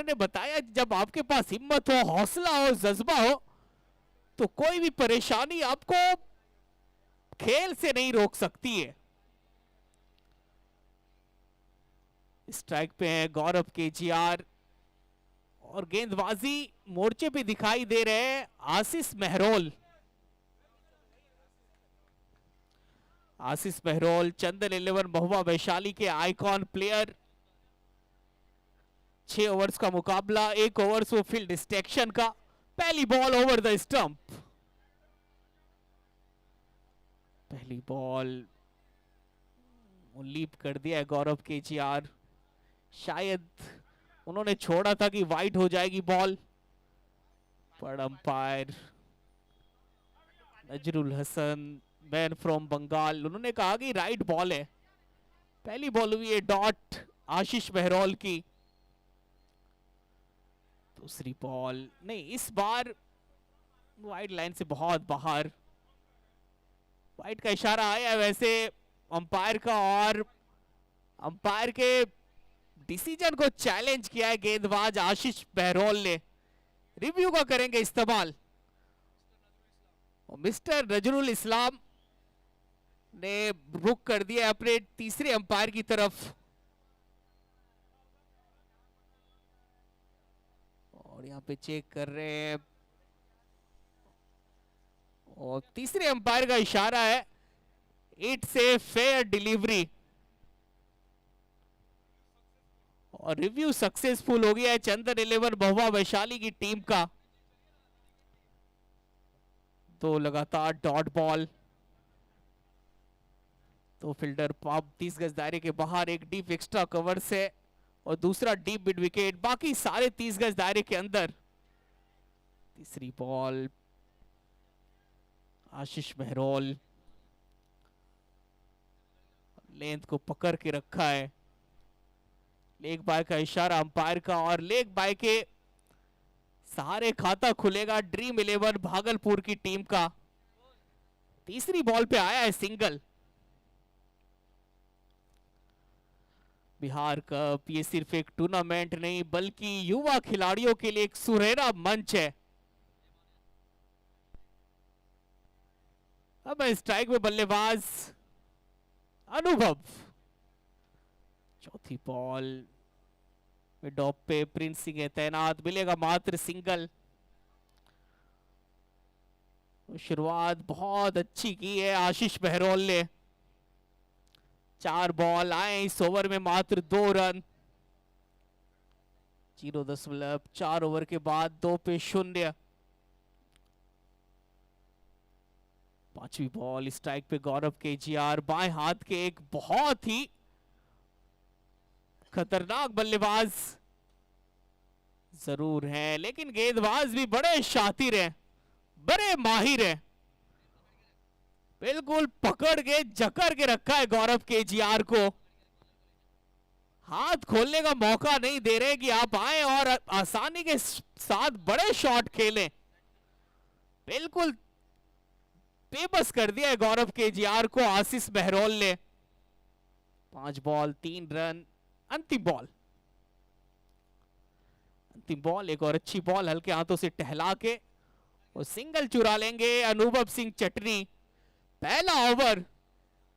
ने बताया जब आपके पास हिम्मत हो, हौसला हो, जज्बा हो, तो कोई भी परेशानी आपको खेल से नहीं रोक सकती है। स्ट्राइक पे है गौरव केजीआर और गेंदबाजी मोर्चे पे दिखाई दे रहे हैं आशीष मेहरोल। आशीष मेहरोल चंदन 11 महुआ वैशाली के आइकॉन प्लेयर। 6 ओवर्स का मुकाबला, 1 ओवर्स वो फील्ड डिस्ट्रैक्शन का। पहली बॉल ओवर द स्टंप, पहली बॉल लीप कर दिया है गौरव केजीआर। शायद उन्होंने छोड़ा था कि वाइड हो जाएगी बॉल, पर umpire Nazrul Hasan man from Bengal, उन्होंने कहा कि राइट बॉल है। पहली बॉल हुई है डॉट आशीष मेहरोल की। दूसरी बॉल नहीं, इस बार वाइड लाइन से बहुत बाहर। वाइड का इशारा आया वैसे अंपायर का, और अंपायर के डिसीजन को चैलेंज किया है गेंदबाज आशीष मेहरोल ने। रिव्यू का करेंगे इस्तेमाल। और मिस्टर नजरुल इस्लाम ने रुख कर दिया अपने तीसरे अंपायर की तरफ। और यहां पे चेक कर रहे हैं और तीसरे अंपायर का इशारा है इट्स ए फेयर डिलीवरी। और रिव्यू सक्सेसफुल हो गया है चंदन 11 महुआ वैशाली की टीम का। 2 लगातार डॉट बॉल, 2 फील्डर 30 गज दायरे के बाहर, एक डीप एक्स्ट्रा कवर से और दूसरा डीप मिड विकेट, बाकी सारे 30 गज दायरे के अंदर। तीसरी बॉल आशीष मेहरोल लेंथ को पकड़ के रखा है। लेग बाय का इशारा अंपायर का, और लेग बाय के सहारे खाता खुलेगा ड्रीम 11 भागलपुर की टीम का। तीसरी बॉल पे आया है सिंगल। बिहार कप ये सिर्फ एक टूर्नामेंट नहीं बल्कि युवा खिलाड़ियों के लिए एक सुनहरा मंच है। अब स्ट्राइक में बल्लेबाज अनुभव। चौथी बॉल में डॉप पे प्रिंस सिंह है तैनात, मिलेगा मात्र सिंगल। शुरुआत बहुत अच्छी की है आशीष मेहरोल ने। 4 बॉल आए इस ओवर में, मात्र 2 रन। 0.4 ओवर के बाद 2 पे 0। पांचवी बॉल स्ट्राइक पे गौरव केजीआर, बाएं हाथ के एक बहुत ही खतरनाक बल्लेबाज जरूर हैं, लेकिन गेंदबाज भी बड़े शातिर हैं, बड़े माहिर हैं। बिल्कुल पकड़ के जकड़ के रखा है गौरव केजीआर को। हाथ खोलने का मौका नहीं दे रहे कि आप आए और आसानी के साथ बड़े शॉट खेलें। बिल्कुल बेबस कर दिया है गौरव केजीआर को आशीष मेहरोल ने। 5 बॉल 3 रन। अंतिम बॉल एक और अच्छी बॉल हल्के हाथों से टहला के और सिंगल चुरा लेंगे अनुभव सिंह चटनी। पहला ओवर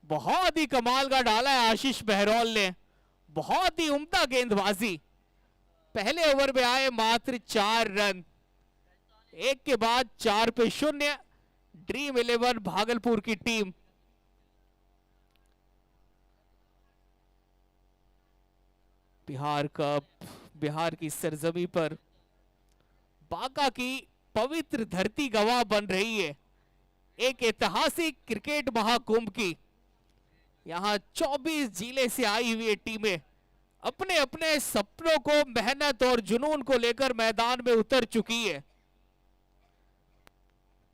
बहुत ही कमाल का डाला है आशीष मेहरोल ने, बहुत ही उम्दा गेंदबाजी। पहले ओवर में आए मात्र 4 रन, एक के बाद 4 पे 0। ड्रीम 11 भागलपुर की टीम। बिहार कप बिहार की सरजमी पर बांका की पवित्र धरती गवाह बन रही है एक ऐतिहासिक क्रिकेट महाकुंभ की। यहां 24 जिले से आई हुई टीमें अपने अपने सपनों को, मेहनत और जुनून को लेकर मैदान में उतर चुकी है।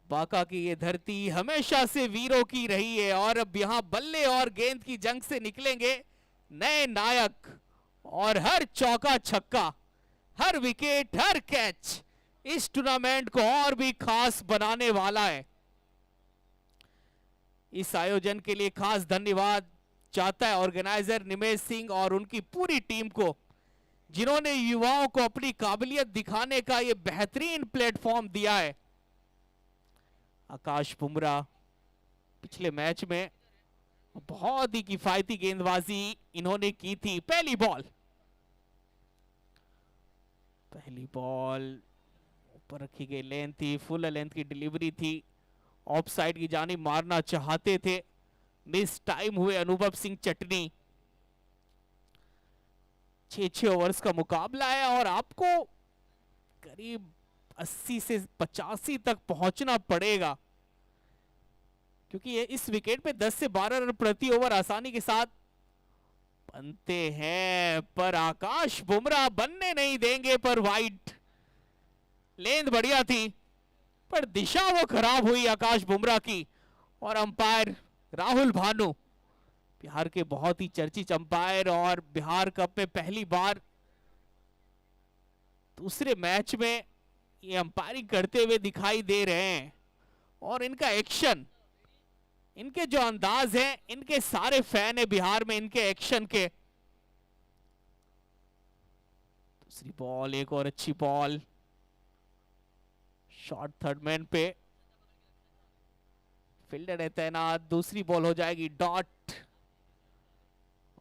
बांका की ये धरती हमेशा से वीरों की रही है और अब यहां बल्ले और गेंद की जंग से निकलेंगे नए नायक। और हर चौका छक्का, हर विकेट, हर कैच इस टूर्नामेंट को और भी खास बनाने वाला है। इस आयोजन के लिए खास धन्यवाद चाहता है ऑर्गेनाइजर निमेश सिंह और उनकी पूरी टीम को। जिन्होंने युवाओं को अपनी काबिलियत दिखाने का ये बेहतरीन प्लेटफॉर्म दिया है। आकाश बुमराह पिछले मैच में बहुत ही किफायती गेंदबाजी इन्होंने की थी। पहली बॉल ऊपर रखी गई लेंथ थी, फुल लेंथ की डिलीवरी थी। ऑफ साइड की जानिब मारना चाहते थे, मिस टाइम हुए अनुभव सिंह चटनी। 6 ओवर्स का मुकाबला है और आपको करीब 80 से 85 तक पहुंचना पड़ेगा, क्योंकि ये इस विकेट पे 10 से 12 रन प्रति ओवर आसानी के साथ बनते हैं। पर आकाश बुमराह बनने नहीं देंगे। पर वाइड, लेंथ बढ़िया थी पर दिशा वो खराब हुई आकाश बुमराह की। और अंपायर राहुल भानु, बिहार के बहुत ही चर्चित अंपायर, और बिहार कप में पहली बार दूसरे मैच में ये अंपायरिंग करते हुए दिखाई दे रहे हैं। और इनका एक्शन, इनके जो अंदाज हैं, इनके सारे फैन है बिहार में इनके एक्शन के। दूसरी बॉल, एक और अच्छी बॉल, शॉर्ट थर्ड मैन पे, फील्डर है तैनात। दूसरी बॉल हो जाएगी डॉट।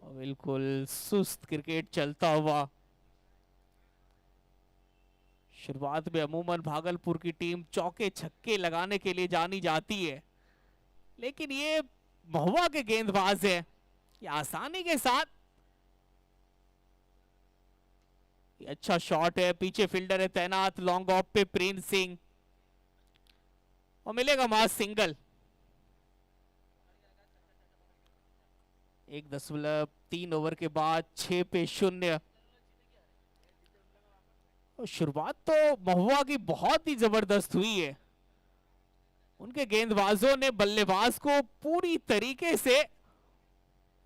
और बिल्कुल सुस्त क्रिकेट चलता हुआ। शुरुआत में अमूमन भागलपुर की टीम चौके छक्के लगाने के लिए जानी जाती है, लेकिन ये महुआ के गेंदबाज है, ये आसानी के साथ, ये अच्छा शॉट है, पीछे फील्डर है तैनात। लॉन्ग ऑफ पे प्रिंस सिंह, और मिलेगा मास सिंगल। 1.3 ओवर के बाद 6 पे 0। शुरुआत तो महुआ की बहुत ही जबरदस्त हुई है। उनके गेंदबाजों ने बल्लेबाज को पूरी तरीके से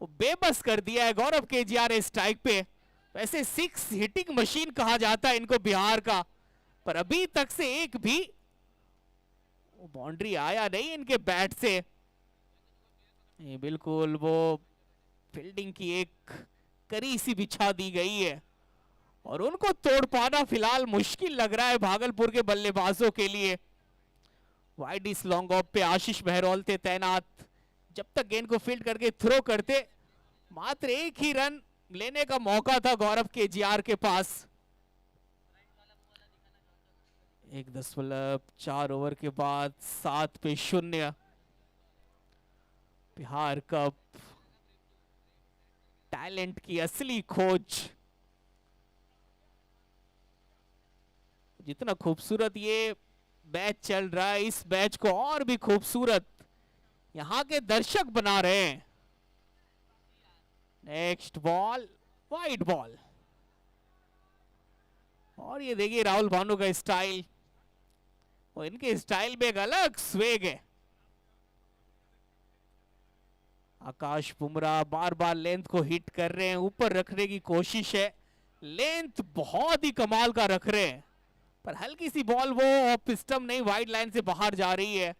बेबस कर दिया है। गौरव केजीआर स्ट्राइक पे, वैसे 6 हिटिंग मशीन कहा जाता है इनको बिहार का, पर अभी तक से एक भी बाउंड्री आया नहीं इनके बैट से। ये बिल्कुल वो फील्डिंग की एक करी सी बिछा दी गई है, और उनको तोड़ पाना फिलहाल मुश्किल लग रहा है भागलपुर के बल्लेबाजों के लिए। वाइड इस लॉन्ग ऑफ पे आशीष बहरौल थे तैनात। जब तक गेंद को फील्ड करके थ्रो करते, मात्र एक ही रन लेने का मौका था गौरव केजीआर के पास। 1.4 ओवर के बाद 7 पे 0। बिहार कप टैलेंट की असली खोज। जितना खूबसूरत ये मैच चल रहा है, इस मैच को और भी खूबसूरत यहां के दर्शक बना रहे हैं। नेक्स्ट बॉल, वाइड बॉल, और ये देखिए राहुल भानु का स्टाइल, और इनके स्टाइल में एक अलग स्वेग है। आकाश बुमराह बार बार लेंथ को हिट कर रहे हैं, ऊपर रखने की कोशिश है, लेंथ बहुत ही कमाल का रख रहे हैं, पर हल्की सी बॉल वो ऑफ स्टंप नहीं, वाइड लाइन से बाहर जा रही है।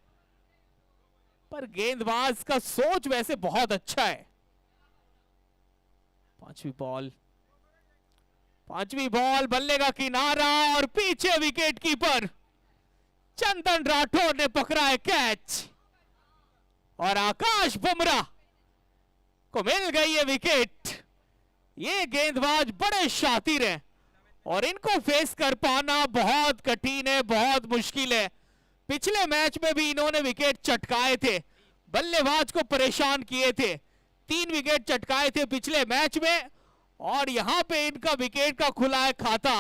पर गेंदबाज का सोच वैसे बहुत अच्छा है। पांचवी बॉल, बल्ले का किनारा, और पीछे विकेट कीपर चंदन राठौर ने पकड़ा है कैच, और आकाश बुमराह को मिल गई है विकेट। ये गेंदबाज बड़े शातिर हैं, और इनको फेस कर पाना बहुत कठिन है, बहुत मुश्किल है। पिछले मैच में भी इन्होंने विकेट चटकाए थे, बल्लेबाज को परेशान किए थे। 3 विकेट चटकाए थे पिछले मैच में, और यहां पे इनका विकेट का खुला है खाता।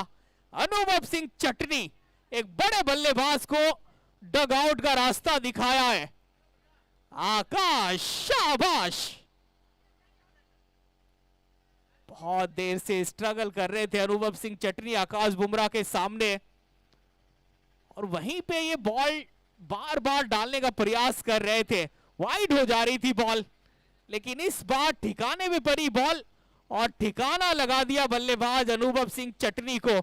अनुभव सिंह चटनी एक बड़े बल्लेबाज को डग आउट का रास्ता दिखाया है। आकाश, शाबाश। बहुत देर से स्ट्रगल कर रहे थे अनुभव सिंह चटनी आकाश बुमराह के सामने, और वहीं पे ये बॉल बार बार डालने का प्रयास कर रहे थे। वाइड हो जा रही थी बॉल, लेकिन इस बार ठिकाने में पड़ी बॉल, और ठिकाना लगा दिया बल्लेबाज अनुभव सिंह चटनी को।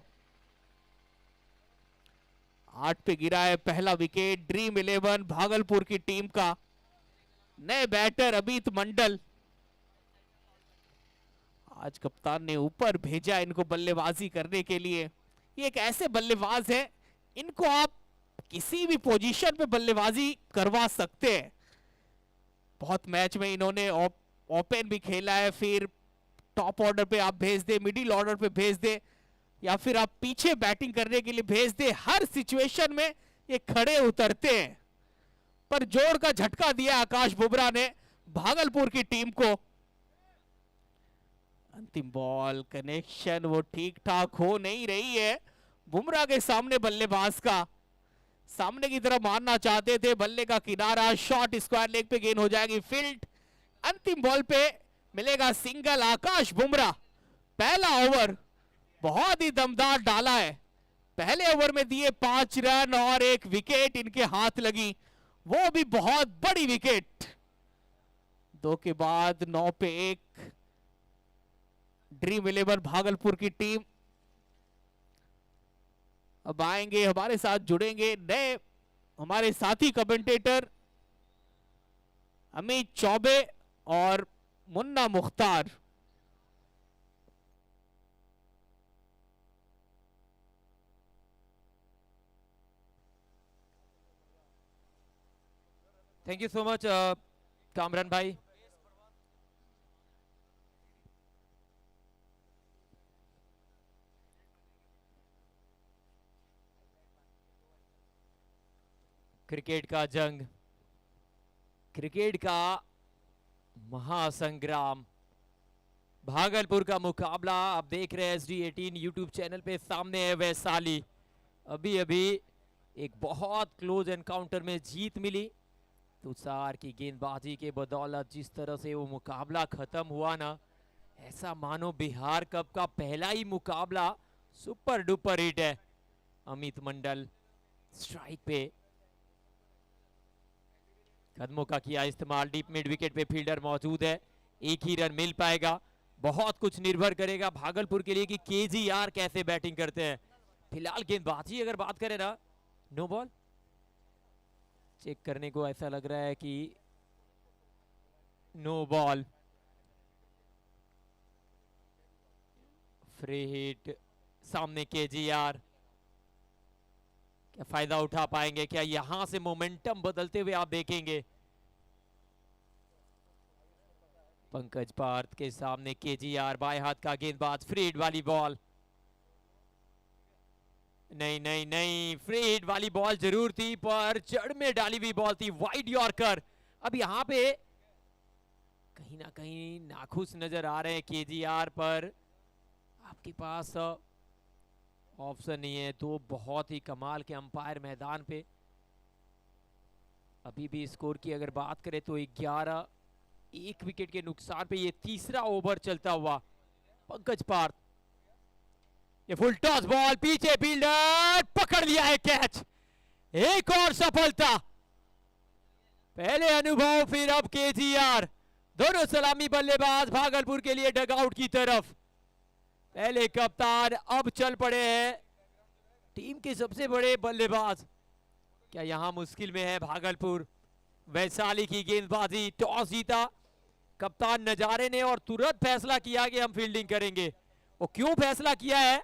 8 पे गिरा है पहला विकेट ड्रीम 11 भागलपुर की टीम का। नए बैटर अमित मंडल, आज कप्तान ने ऊपर भेजा इनको बल्लेबाजी करने के लिए। ये एक ऐसे बल्लेबाज है, इनको आप किसी भी पोजीशन पे बल्लेबाजी करवा सकते हैं। बहुत मैच में इन्होंने ओपन भी खेला है, फिर टॉप ऑर्डर पे आप भेज दे, मिडिल ऑर्डर पे भेज दे, या फिर आप पीछे बैटिंग करने के लिए भेज दे, हर सिचुएशन में ये खड़े उतरते हैं। पर जोर का झटका दिया आकाश बुमराह ने भागलपुर की टीम को। अंतिम बॉल कनेक्शन वो ठीक ठाक हो नहीं रही है बुमराह के सामने बल्लेबाज का। सामने की तरफ मारना चाहते थे, बल्ले का किनारा, शॉट स्क्वायर लेग पे गेंद हो जाएगी फील्ड। अंतिम बॉल पे मिलेगा सिंगल आकाश बुमराह। पहला ओवर बहुत ही दमदार डाला है। पहले ओवर में दिए 5 रन और 1 विकेट इनके हाथ लगी, वो भी बहुत बड़ी विकेट। 2 के बाद 9 पे 1 ड्रीम 11 भागलपुर की टीम। अब आएंगे हमारे साथ, जुड़ेंगे नए हमारे साथी कमेंटेटर अमित चौबे और Munna Mukhtar. Thank you so much Kamran भाई। क्रिकेट का जंग, क्रिकेट का महासंग्राम, भागलपुर का मुकाबला आप देख रहे हैं SD18 यूट्यूब चैनल पे। सामने है वैशाली। अभी अभी एक बहुत क्लोज एनकाउंटर में जीत मिली तुषार की गेंदबाजी के बदौलत। जिस तरह से वो मुकाबला खत्म हुआ ना, ऐसा मानो बिहार कप का पहला ही मुकाबला सुपर डुपर हिट है। अमित मंडल स्ट्राइक पे, कदमों का किया इस्तेमाल, डीप मिड विकेट पे फील्डर मौजूद है, एक ही रन मिल पाएगा। बहुत कुछ निर्भर करेगा भागलपुर के लिए कि KGR कैसे बैटिंग करते हैं। फिलहाल गेंदबाजी अगर बात करें ना, नो बॉल चेक करने को ऐसा लग रहा है कि नो बॉल। फ्री हिट, सामने KGR क्या फायदा उठा पाएंगे? क्या यहां से मोमेंटम बदलते हुए आप देखेंगे? पंकज पार्थ के सामने KGR, बाएं हाथ का गेंदबाज, फ्री हिट वाली बॉल। नहीं नहीं नहीं, फ्री हिट वाली बॉल जरूर थी पर जड़ में डाली हुई बॉल थी, वाइड यॉर्कर। अब यहां पे कहीं ना कहीं नाखुश नजर आ रहे हैं KGR पर। आपके पास ऑप्शन नहीं है, तो बहुत ही कमाल के अंपायर मैदान पे। अभी भी स्कोर की अगर बात करें तो 11, 1 विकेट के नुकसान पे ये तीसरा ओवर चलता हुआ। पंकज पार्थ, ये फुल टॉस बॉल, पीछे फील्डर पकड़ लिया है कैच। एक और सफलता, पहले अनुभव फिर अब KGR। दोनों सलामी बल्लेबाज भागलपुर के लिए डगआउट की तरफ। पहले कप्तान, अब चल पड़े हैं टीम के सबसे बड़े बल्लेबाज। क्या यहां मुश्किल में है भागलपुर? वैशाली की गेंदबाजी, टॉस जीता कप्तान नजारे ने और तुरंत फैसला किया कि हम फील्डिंग करेंगे। वो क्यों फैसला किया है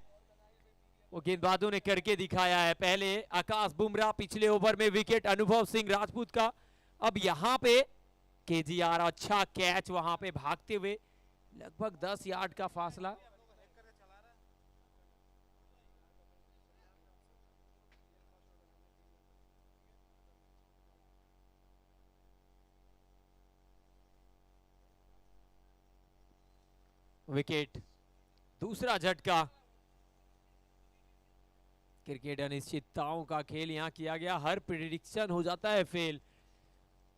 वो गेंदबाजों ने करके दिखाया है। पहले आकाश बुमराह, पिछले ओवर में विकेट अनुभव सिंह राजपूत का। अब यहां पे KGR, अच्छा कैच वहां पे भागते हुए, लगभग 10 यार्ड का फासला। विकेट, दूसरा झटका। क्रिकेट अनिश्चितताओं का खेल यहां किया गया, हर प्रेडिक्शन हो जाता है फेल।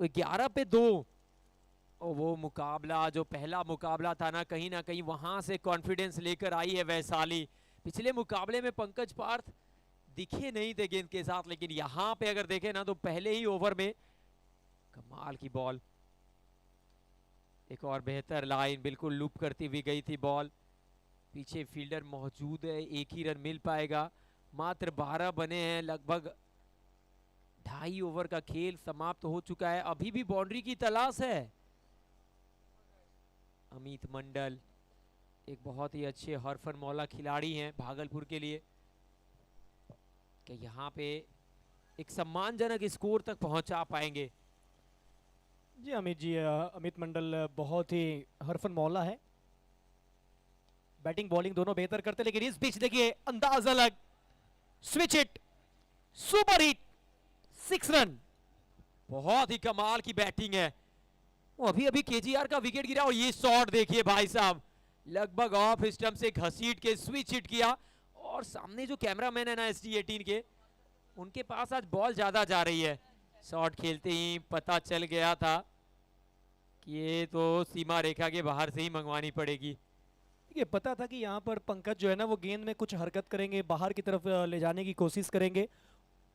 11 पे 2, और वो मुकाबला जो पहला मुकाबला था ना कहीं वहां से कॉन्फिडेंस लेकर आई है वैशाली। पिछले मुकाबले में पंकज पार्थ दिखे नहीं थे गेंद के साथ, लेकिन यहां पे अगर देखें ना तो पहले ही ओवर में कमाल की बॉल। एक और बेहतर लाइन, बिल्कुल लूप करती हुई गई थी बॉल। पीछे फील्डर मौजूद है, एक ही रन मिल पाएगा। मात्र 12 बने हैं, लगभग 2.5 ओवर का खेल समाप्त हो चुका है। अभी भी बाउंड्री की तलाश है। अमित मंडल एक बहुत ही अच्छे हरफन मौला खिलाड़ी हैं भागलपुर के लिए, कि यहाँ पे एक सम्मानजनक स्कोर तक पहुंचा पाएंगे। जी अमित जी, अमित मंडल बहुत ही हरफन मौला है, बैटिंग बॉलिंग दोनों बेहतर करते, लेकिन इस बीच देखिए अंदाज अलग, switch hit, super hit, 6 run. बहुत ही कमाल की बैटिंग है। वो अभी अभी केजीआर का विकेट गिरा और ये शॉट देखिए भाई साहब, लगभग ऑफ स्टंप से घसीट के स्विच हिट किया। और सामने जो कैमरामैन है ना ST18 के, उनके पास आज बॉल ज्यादा जा रही है। शॉट खेलते ही पता चल गया था कि ये तो सीमा रेखा के बाहर से ही मंगवानी पड़ेगी। ये पता था कि यहाँ पर पंकज जो है ना वो गेंद में कुछ हरकत करेंगे, बाहर की तरफ ले जाने की कोशिश करेंगे,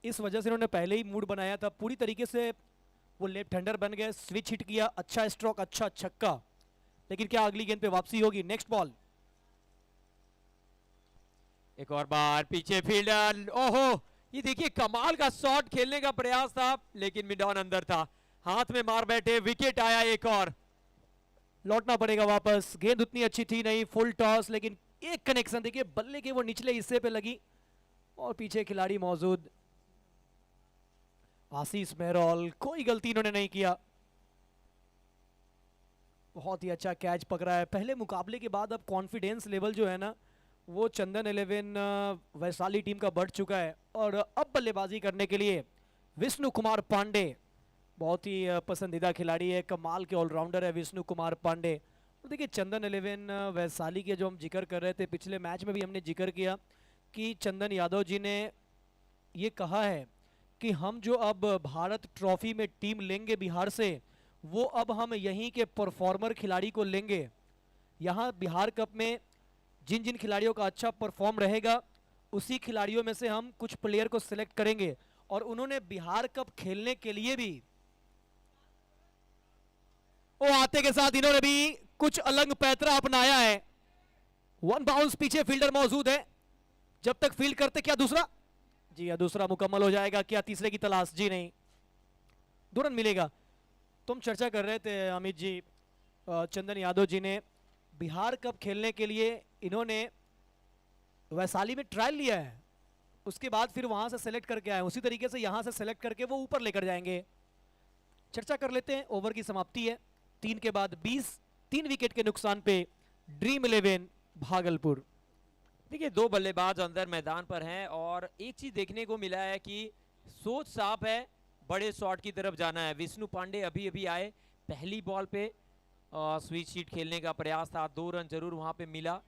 इस वजह से इन्होंने पहले ही मूड बनाया था। पूरी तरीके से वो लेफ्ट हैंडर बन गए, स्विच हिट किया, अच्छा स्ट्रोक, अच्छा छक्का, लेकिन क्या अगली गेंद पे वापसी होगी? नेक्स्ट बॉल, एक और बार पीछे फील्डर, ओहो ये देखिए कमाल का शॉट खेलने का प्रयास था, लेकिन मिड ऑन अंदर था, हाथ में मार बैठे, विकेट आया एक और। लौटना पड़ेगा वापस, गेंद उतनी अच्छी थी नहीं, फुल टॉस, लेकिन एक कनेक्शन देखिए बल्ले के वो निचले हिस्से पे लगी और पीछे खिलाड़ी मौजूद, आशीष मेहरौल, कोई गलती इन्होंने नहीं किया, बहुत ही अच्छा कैच पकड़ा है। पहले मुकाबले के बाद अब कॉन्फिडेंस लेवल जो है ना वो चंदन 11 वैशाली टीम का बढ़ चुका है। और अब बल्लेबाजी करने के लिए विष्णु कुमार पांडे, बहुत ही पसंदीदा खिलाड़ी है, कमाल के ऑलराउंडर है विष्णु कुमार पांडे। और देखिए चंदन 11 वैशाली के जो हम जिक्र कर रहे थे, पिछले मैच में भी हमने जिक्र किया कि चंदन यादव जी ने ये कहा है कि हम जो अब भारत ट्रॉफी में टीम लेंगे बिहार से, वो अब हम यहीं के परफॉर्मर खिलाड़ी को लेंगे। यहाँ बिहार कप में जिन जिन खिलाड़ियों का अच्छा परफॉर्म रहेगा उसी खिलाड़ियों में से हम कुछ प्लेयर को सिलेक्ट करेंगे। और उन्होंने बिहार कप खेलने के लिए भी वो आते के साथ इन्होंने भी कुछ अलग पैतरा अपनाया है। 1 बाउंस, पीछे फील्डर मौजूद है, जब तक फील्ड करते, क्या दूसरा? जी हाँ, दूसरा मुकम्मल हो जाएगा, क्या तीसरे की तलाश? जी नहीं, 2 रन मिलेगा। तुम चर्चा कर रहे थे अमित जी, चंदन यादव जी ने बिहार कप खेलने के लिए इन्होंने वैशाली में ट्रायल लिया है, उसके बाद फिर वहां से सेलेक्ट करके आए, उसी तरीके से यहां से सेलेक्ट करके वो ऊपर लेकर जाएंगे। चर्चा कर लेते हैं, ओवर की समाप्ति है, 3 के बाद 20, 3 विकेट के नुकसान पे ड्रीम 11 भागलपुर। देखिए 2 बल्लेबाज अंदर मैदान पर हैं और एक चीज देखने को मिला है कि सोच साफ है, बड़े शॉट की तरफ जाना है। विष्णु पांडे अभी अभी आए, पहली बॉल पे स्विच शीट खेलने का प्रयास था, 2 रन जरूर वहां पे मिला।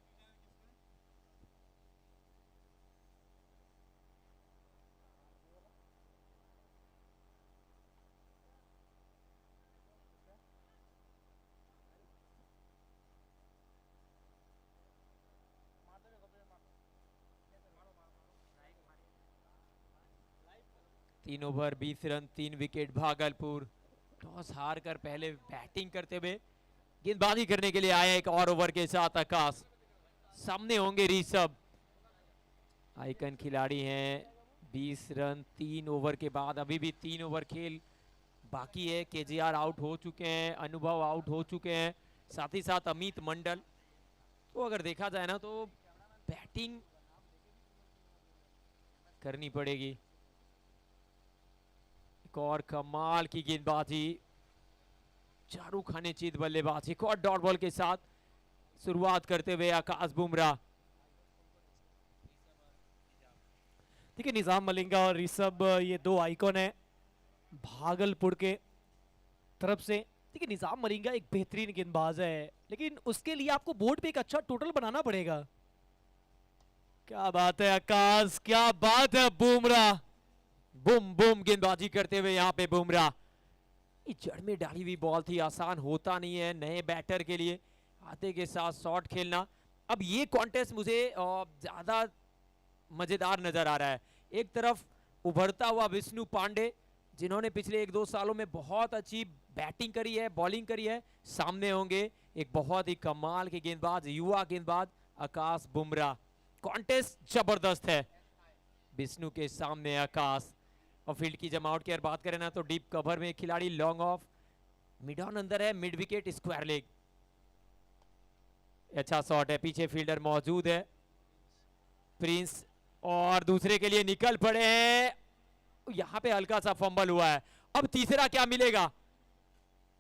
तीन over 20 run, 3 wicket Bhagalpur. Toss हार कर पहले बैटिंग करते हुए गेंदबाजी करने के लिए आया एक और ओवर के साथ आकाश। सामने होंगे ऋषभ, आइकन खिलाड़ी हैं। 20 रन 3 ओवर के बाद, अभी भी 3 ओवर खेल बाकी है। केजीआर आउट हो चुके हैं, अनुभव आउट हो चुके हैं, साथ ही साथ अमित मंडल। तो अगर देखा जाए ना तो बैटिंग करनी पड़ेगी। एक और कमाल की गेंदबाजी, चारू खाने चीत बल्लेबाज। एक और डॉट बॉल के साथ शुरुआत करते हुए आकाश बुमराह। देखिए निजाम मलिंगा और ऋषभ, ये 2 आइकॉन है भागलपुर के तरफ से। देखिए निजाम मलिंगा एक बेहतरीन गेंदबाज है, लेकिन उसके लिए आपको बोर्ड पे एक अच्छा टोटल बनाना पड़ेगा। क्या बात है आकाश, क्या बात है बुमराह, बूम बूम गेंदबाजी करते हुए यहाँ पे बुमराह। जड़ में डाली हुई बॉल थी, आसान होता नहीं है नए बैटर के लिए आते के साथ शॉट खेलना। अब ये कॉन्टेस्ट मुझे ज्यादा मजेदार नजर आ रहा है। एक तरफ उभरता हुआ विष्णु पांडे, जिन्होंने पिछले 1-2 सालों में बहुत अच्छी बैटिंग करी है, बॉलिंग करी है। सामने होंगे एक बहुत ही कमाल के गेंदबाज, युवा गेंदबाज आकाश बुमराह। कॉन्टेस्ट जबरदस्त है। विष्णु के सामने आकाश। और फील्ड की जमावट की अगर बात करें ना तो डीप कवर में खिलाड़ी, लॉन्ग ऑफ, मिड ऑन अंदर है, मिड विकेट, स्क्वायर लेग। अच्छा शॉट है, पीछे फील्डर मौजूद है प्रिंस, और दूसरे के लिए निकल पड़े हैं। यहां पे हल्का सा फंबल हुआ है, अब तीसरा क्या मिलेगा?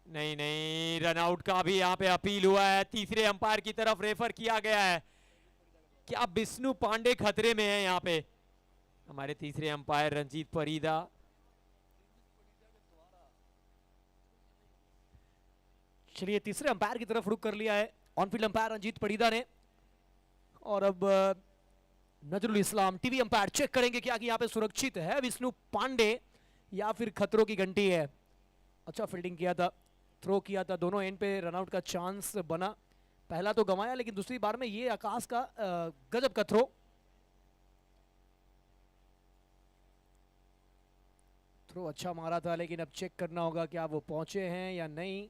नहीं नहीं, रन आउट का भी यहाँ पे अपील हुआ है, तीसरे अंपायर की तरफ रेफर किया गया है। क्या विष्णु पांडे खतरे में है यहाँ पे? हमारे तीसरे अंपायर रंजीत परीदा। चलिए तीसरे अंपायर की तरफ रुख कर लिया है ऑनफील्ड अंपायर रंजीत पड़ीदा ने, और अब Nazrul Islam TV umpire check करेंगे क्या कि यहाँ पे सुरक्षित है विष्णु पांडे या फिर खतरों की घंटी है। अच्छा फील्डिंग किया था, थ्रो किया था, दोनों एंड पे रनआउट का चांस बना, पहला तो गंवाया लेकिन दूसरी बार में ये आकाश का गजब का थ्रो अच्छा मारा था, लेकिन अब चेक करना होगा क्या वो पहुंचे हैं या नहीं।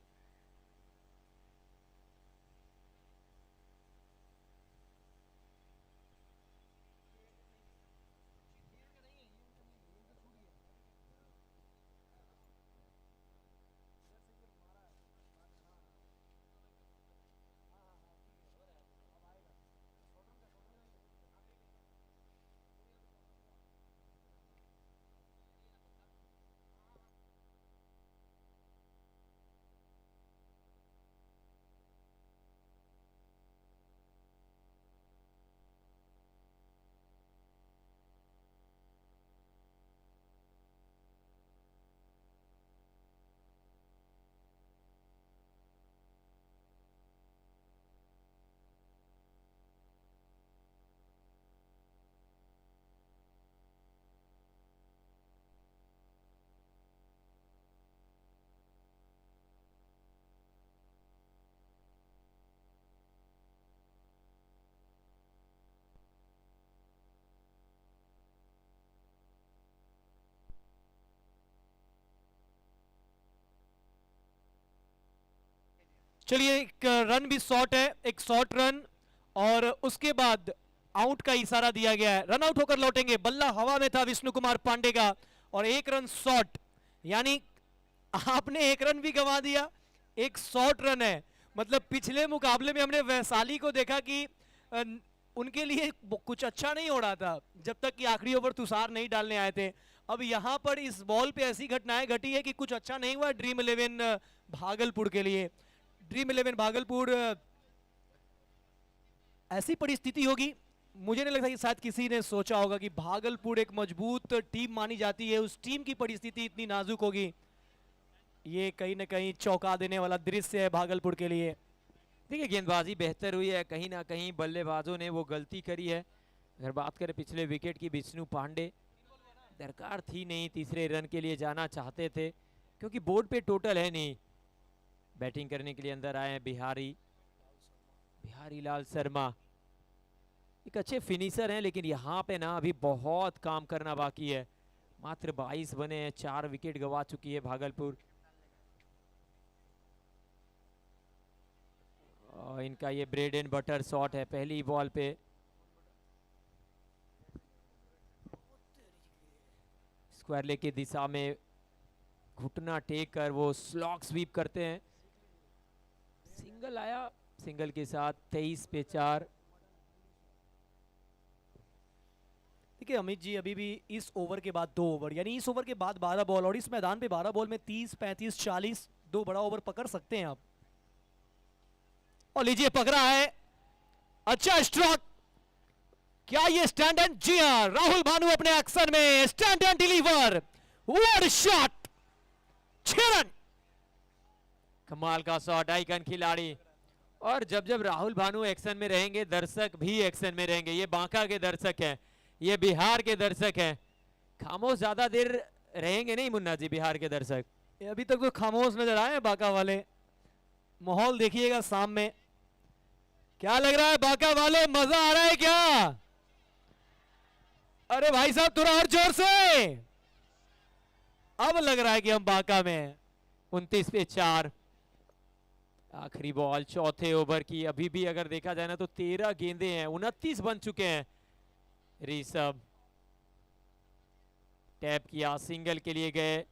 चलिए एक रन भी शॉट है, एक शॉर्ट रन, और उसके बाद आउट का इशारा दिया गया है, रन आउट होकर लौटेंगे। बल्ला हवा में था विष्णु कुमार पांडे का और एक रन शॉट, यानी आपने एक रन भी गंवा दिया, एक शॉर्ट रन है। मतलब पिछले मुकाबले में हमने वैशाली को देखा कि उनके लिए कुछ अच्छा नहीं हो रहा था जब तक कि आखिरी ओवर तुषार नहीं डालने आए थे। अब यहां पर इस बॉल पे ऐसी घटनाएं घटी है कि कुछ अच्छा नहीं हुआ ड्रीम 11 भागलपुर के लिए। ड्रीम 11 भागलपुर ऐसी परिस्थिति होगी, मुझे नहीं लगता कि शायद किसी ने सोचा होगा कि भागलपुर एक मजबूत टीम मानी जाती है, उस टीम की परिस्थिति इतनी नाजुक होगी। ये कहीं ना कहीं चौंका देने वाला दृश्य है भागलपुर के लिए। देखिए गेंदबाजी बेहतर हुई है, कहीं ना कहीं बल्लेबाजों ने वो गलती करी है। अगर बात करें पिछले विकेट की, विष्णु पांडे दरकार थी नहीं, तीसरे रन के लिए जाना चाहते थे क्योंकि बोर्ड पे टोटल है नहीं। बैटिंग करने के लिए अंदर आए हैं बिहारी लाल शर्मा, एक अच्छे फिनिशर हैं, लेकिन यहाँ पे ना अभी बहुत काम करना बाकी है। मात्र 22 बने हैं, 4 विकेट गंवा चुकी है भागलपुर। और इनका ये ब्रेड एंड बटर शॉट है पहली बॉल पे। स्क्वायर लेग की दिशा में घुटना टेक कर वो स्लॉग स्वीप करते हैं। सिंगल आया, सिंगल के साथ 23 पे 4। देखिए अमित जी, अभी भी इस ओवर के बाद 2 ओवर, यानी इस ओवर के बाद 12 बॉल, और इस मैदान पे 12 बॉल में 30, 35, 40 2 बड़ा ओवर पकड़ सकते हैं आप। और लीजिए पकड़ा है, अच्छा स्ट्रोक, क्या ये स्टैंड एंड? जी हां, राहुल भानु अपने एक्शन में stand and deliver, what shot, 6 run. कमाल का शॉट, आइकन खिलाड़ी। और जब जब राहुल भानु एक्शन में रहेंगे, दर्शक भी एक्शन में रहेंगे। ये बांका के दर्शक हैं, ये बिहार के दर्शक हैं, खामोश ज्यादा देर रहेंगे नहीं मुन्ना जी बिहार के दर्शक। अभी तक तो खामोश नजर आए बांका वाले, माहौल देखिएगा शाम में। क्या लग रहा है बांका वाले, मजा आ रहा है क्या? अरे भाई साहब थोड़ा और जोर से, अब लग रहा है कि हम बांका में हैं। 29 पे 4। आखिरी बॉल चौथे ओवर की। अभी भी अगर देखा जाए ना तो 13 गेंदे हैं, 29 बन चुके हैं। ऋषभ टैप किया, सिंगल के लिए गए।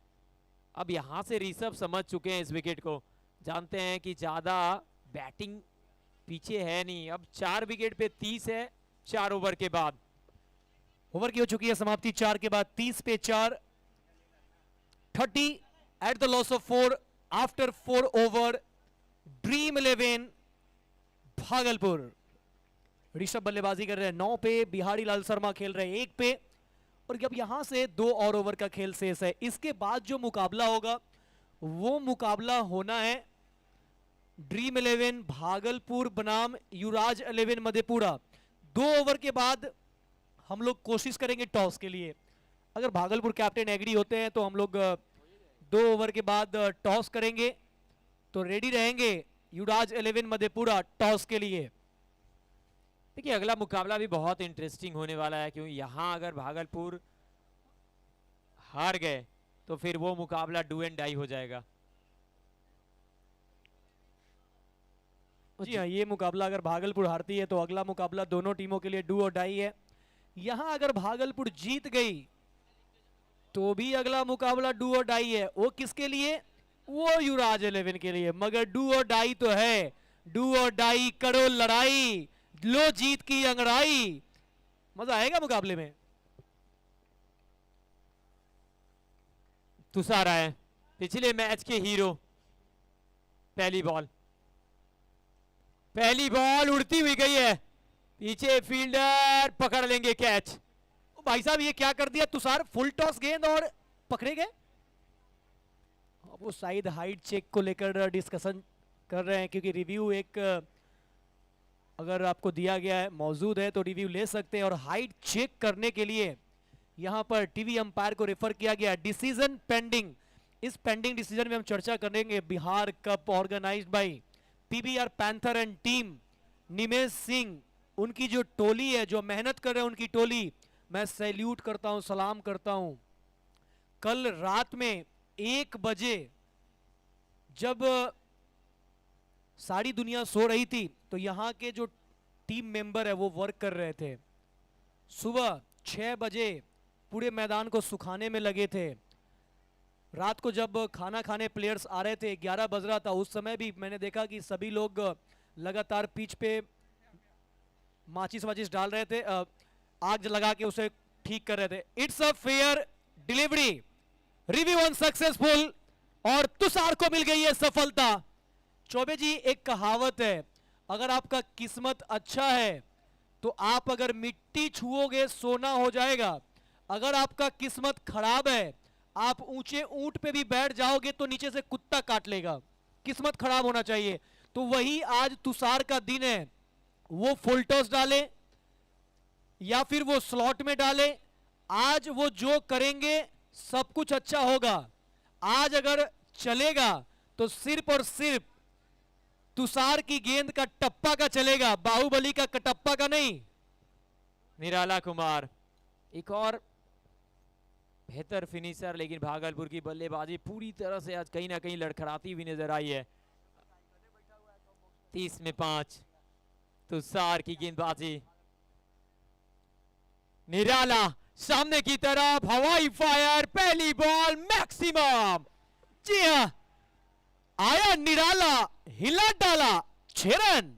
अब यहां से ऋषभ समझ चुके हैं इस विकेट को, जानते हैं कि ज्यादा बैटिंग पीछे है नहीं। अब 4 विकेट पे 30 है 4 ओवर के बाद। ओवर की हो चुकी है समाप्ति 4 के बाद 30 पे 4, 30 at the loss of 4 after 4 over. Dream 11 Bhagalpur. Rishabh बल्लेबाजी कर रहे हैं 9 पे, बिहारी लाल शर्मा खेल रहे हैं 1 पे, और अब यहां से 2 और ओवर का खेल शेष है। इसके बाद जो मुकाबला होगा वो मुकाबला होना है ड्रीम 11 भागलपुर बनाम युवराज 11 मधेपुरा। 2 ओवर के बाद हम लोग कोशिश करेंगे टॉस के लिए। अगर भागलपुर कैप्टन एग्री होते हैं तो हम लोग 2 ओवर के बाद टॉस करेंगे, तो रेडी रहेंगे युवराज 11 मधेपुरा टॉस के लिए। देखिए अगला मुकाबला भी बहुत इंटरेस्टिंग होने वाला है, क्योंकि यहां अगर भागलपुर हार गए तो फिर वो मुकाबला डू एंड डाई हो जाएगा। जी हाँ, ये मुकाबला अगर भागलपुर हारती है तो अगला मुकाबला दोनों टीमों के लिए डू और डाई है। यहां अगर भागलपुर जीत गई तो भी अगला मुकाबला डू और डाई है। वो किसके लिए? वो युवराज 11 के लिए। मगर डू और डाई तो है, डू और डाई करो लड़ाई, लो जीत की अंगड़ाई। मजा आएगा मुकाबले में। तुषार है पिछले मैच के हीरो। पहली बॉल उड़ती हुई गई है, पीछे फील्डर पकड़ लेंगे कैच। भाई साहब ये क्या कर दिया तुषार, फुल टॉस गेंद और पकड़े गए। वो शायद हाइट चेक को लेकर डिस्कशन कर रहे हैं, क्योंकि रिव्यू एक अगर आपको दिया गया है मौजूद है तो रिव्यू ले सकते हैं। और हाइट चेक करने के लिए यहां पर टीवी अंपायर को रेफर किया गया। Decision pending. इस पेंडिंग डिसीजन में हम चर्चा करेंगे Bihar cup organised by PBR panther and team. Nimesh Singh, उनकी जो टोली है, जो मेहनत कर रहे हैं उनकी टोली, मैं सैल्यूट करता हूं, सलाम करता हूं। कल रात में 1 बजे जब सारी दुनिया सो रही थी तो यहां के जो टीम मेंबर है वो वर्क कर रहे थे। सुबह 6 बजे पूरे मैदान को सुखाने में लगे थे। रात को जब खाना खाने प्लेयर्स आ रहे थे 11 बज रहा था, उस समय भी मैंने देखा कि सभी लोग लगातार पिच पे माचिस वाचिस डाल रहे थे, आग लगा के उसे ठीक कर रहे थे। It's a fair delivery, review unsuccessful, और तुषार को मिल गई है सफलता। चौबे जी, एक कहावत है, अगर आपका किस्मत अच्छा है तो आप अगर मिट्टी छुओगे सोना हो जाएगा। अगर आपका किस्मत खराब है, आप ऊंचे ऊंट पे भी बैठ जाओगे तो नीचे से कुत्ता काट लेगा। किस्मत खराब होना चाहिए। तो वही आज तुषार का दिन है। वो फुल टॉस डाले या फिर वो स्लॉट में डाले, आज वो जो करेंगे सब कुछ अच्छा होगा। आज अगर चलेगा तो सिर्फ और सिर्फ तुषार की गेंद का टप्पा का चलेगा, बाहुबली का कटप्पा का नहीं। निराला कुमार एक और बेहतर फिनिशर, लेकिन भागलपुर की बल्लेबाजी पूरी तरह से आज कहीं ना कहीं लड़खड़ाती हुई नजर आई है। 30 में 5 तुषार की गेंदबाजी। निराला सामने की तरफ, हवाई फायर, पहली बॉल मैक्सिमम। जी हां, आया निराला, हिला डाला, 6 रन।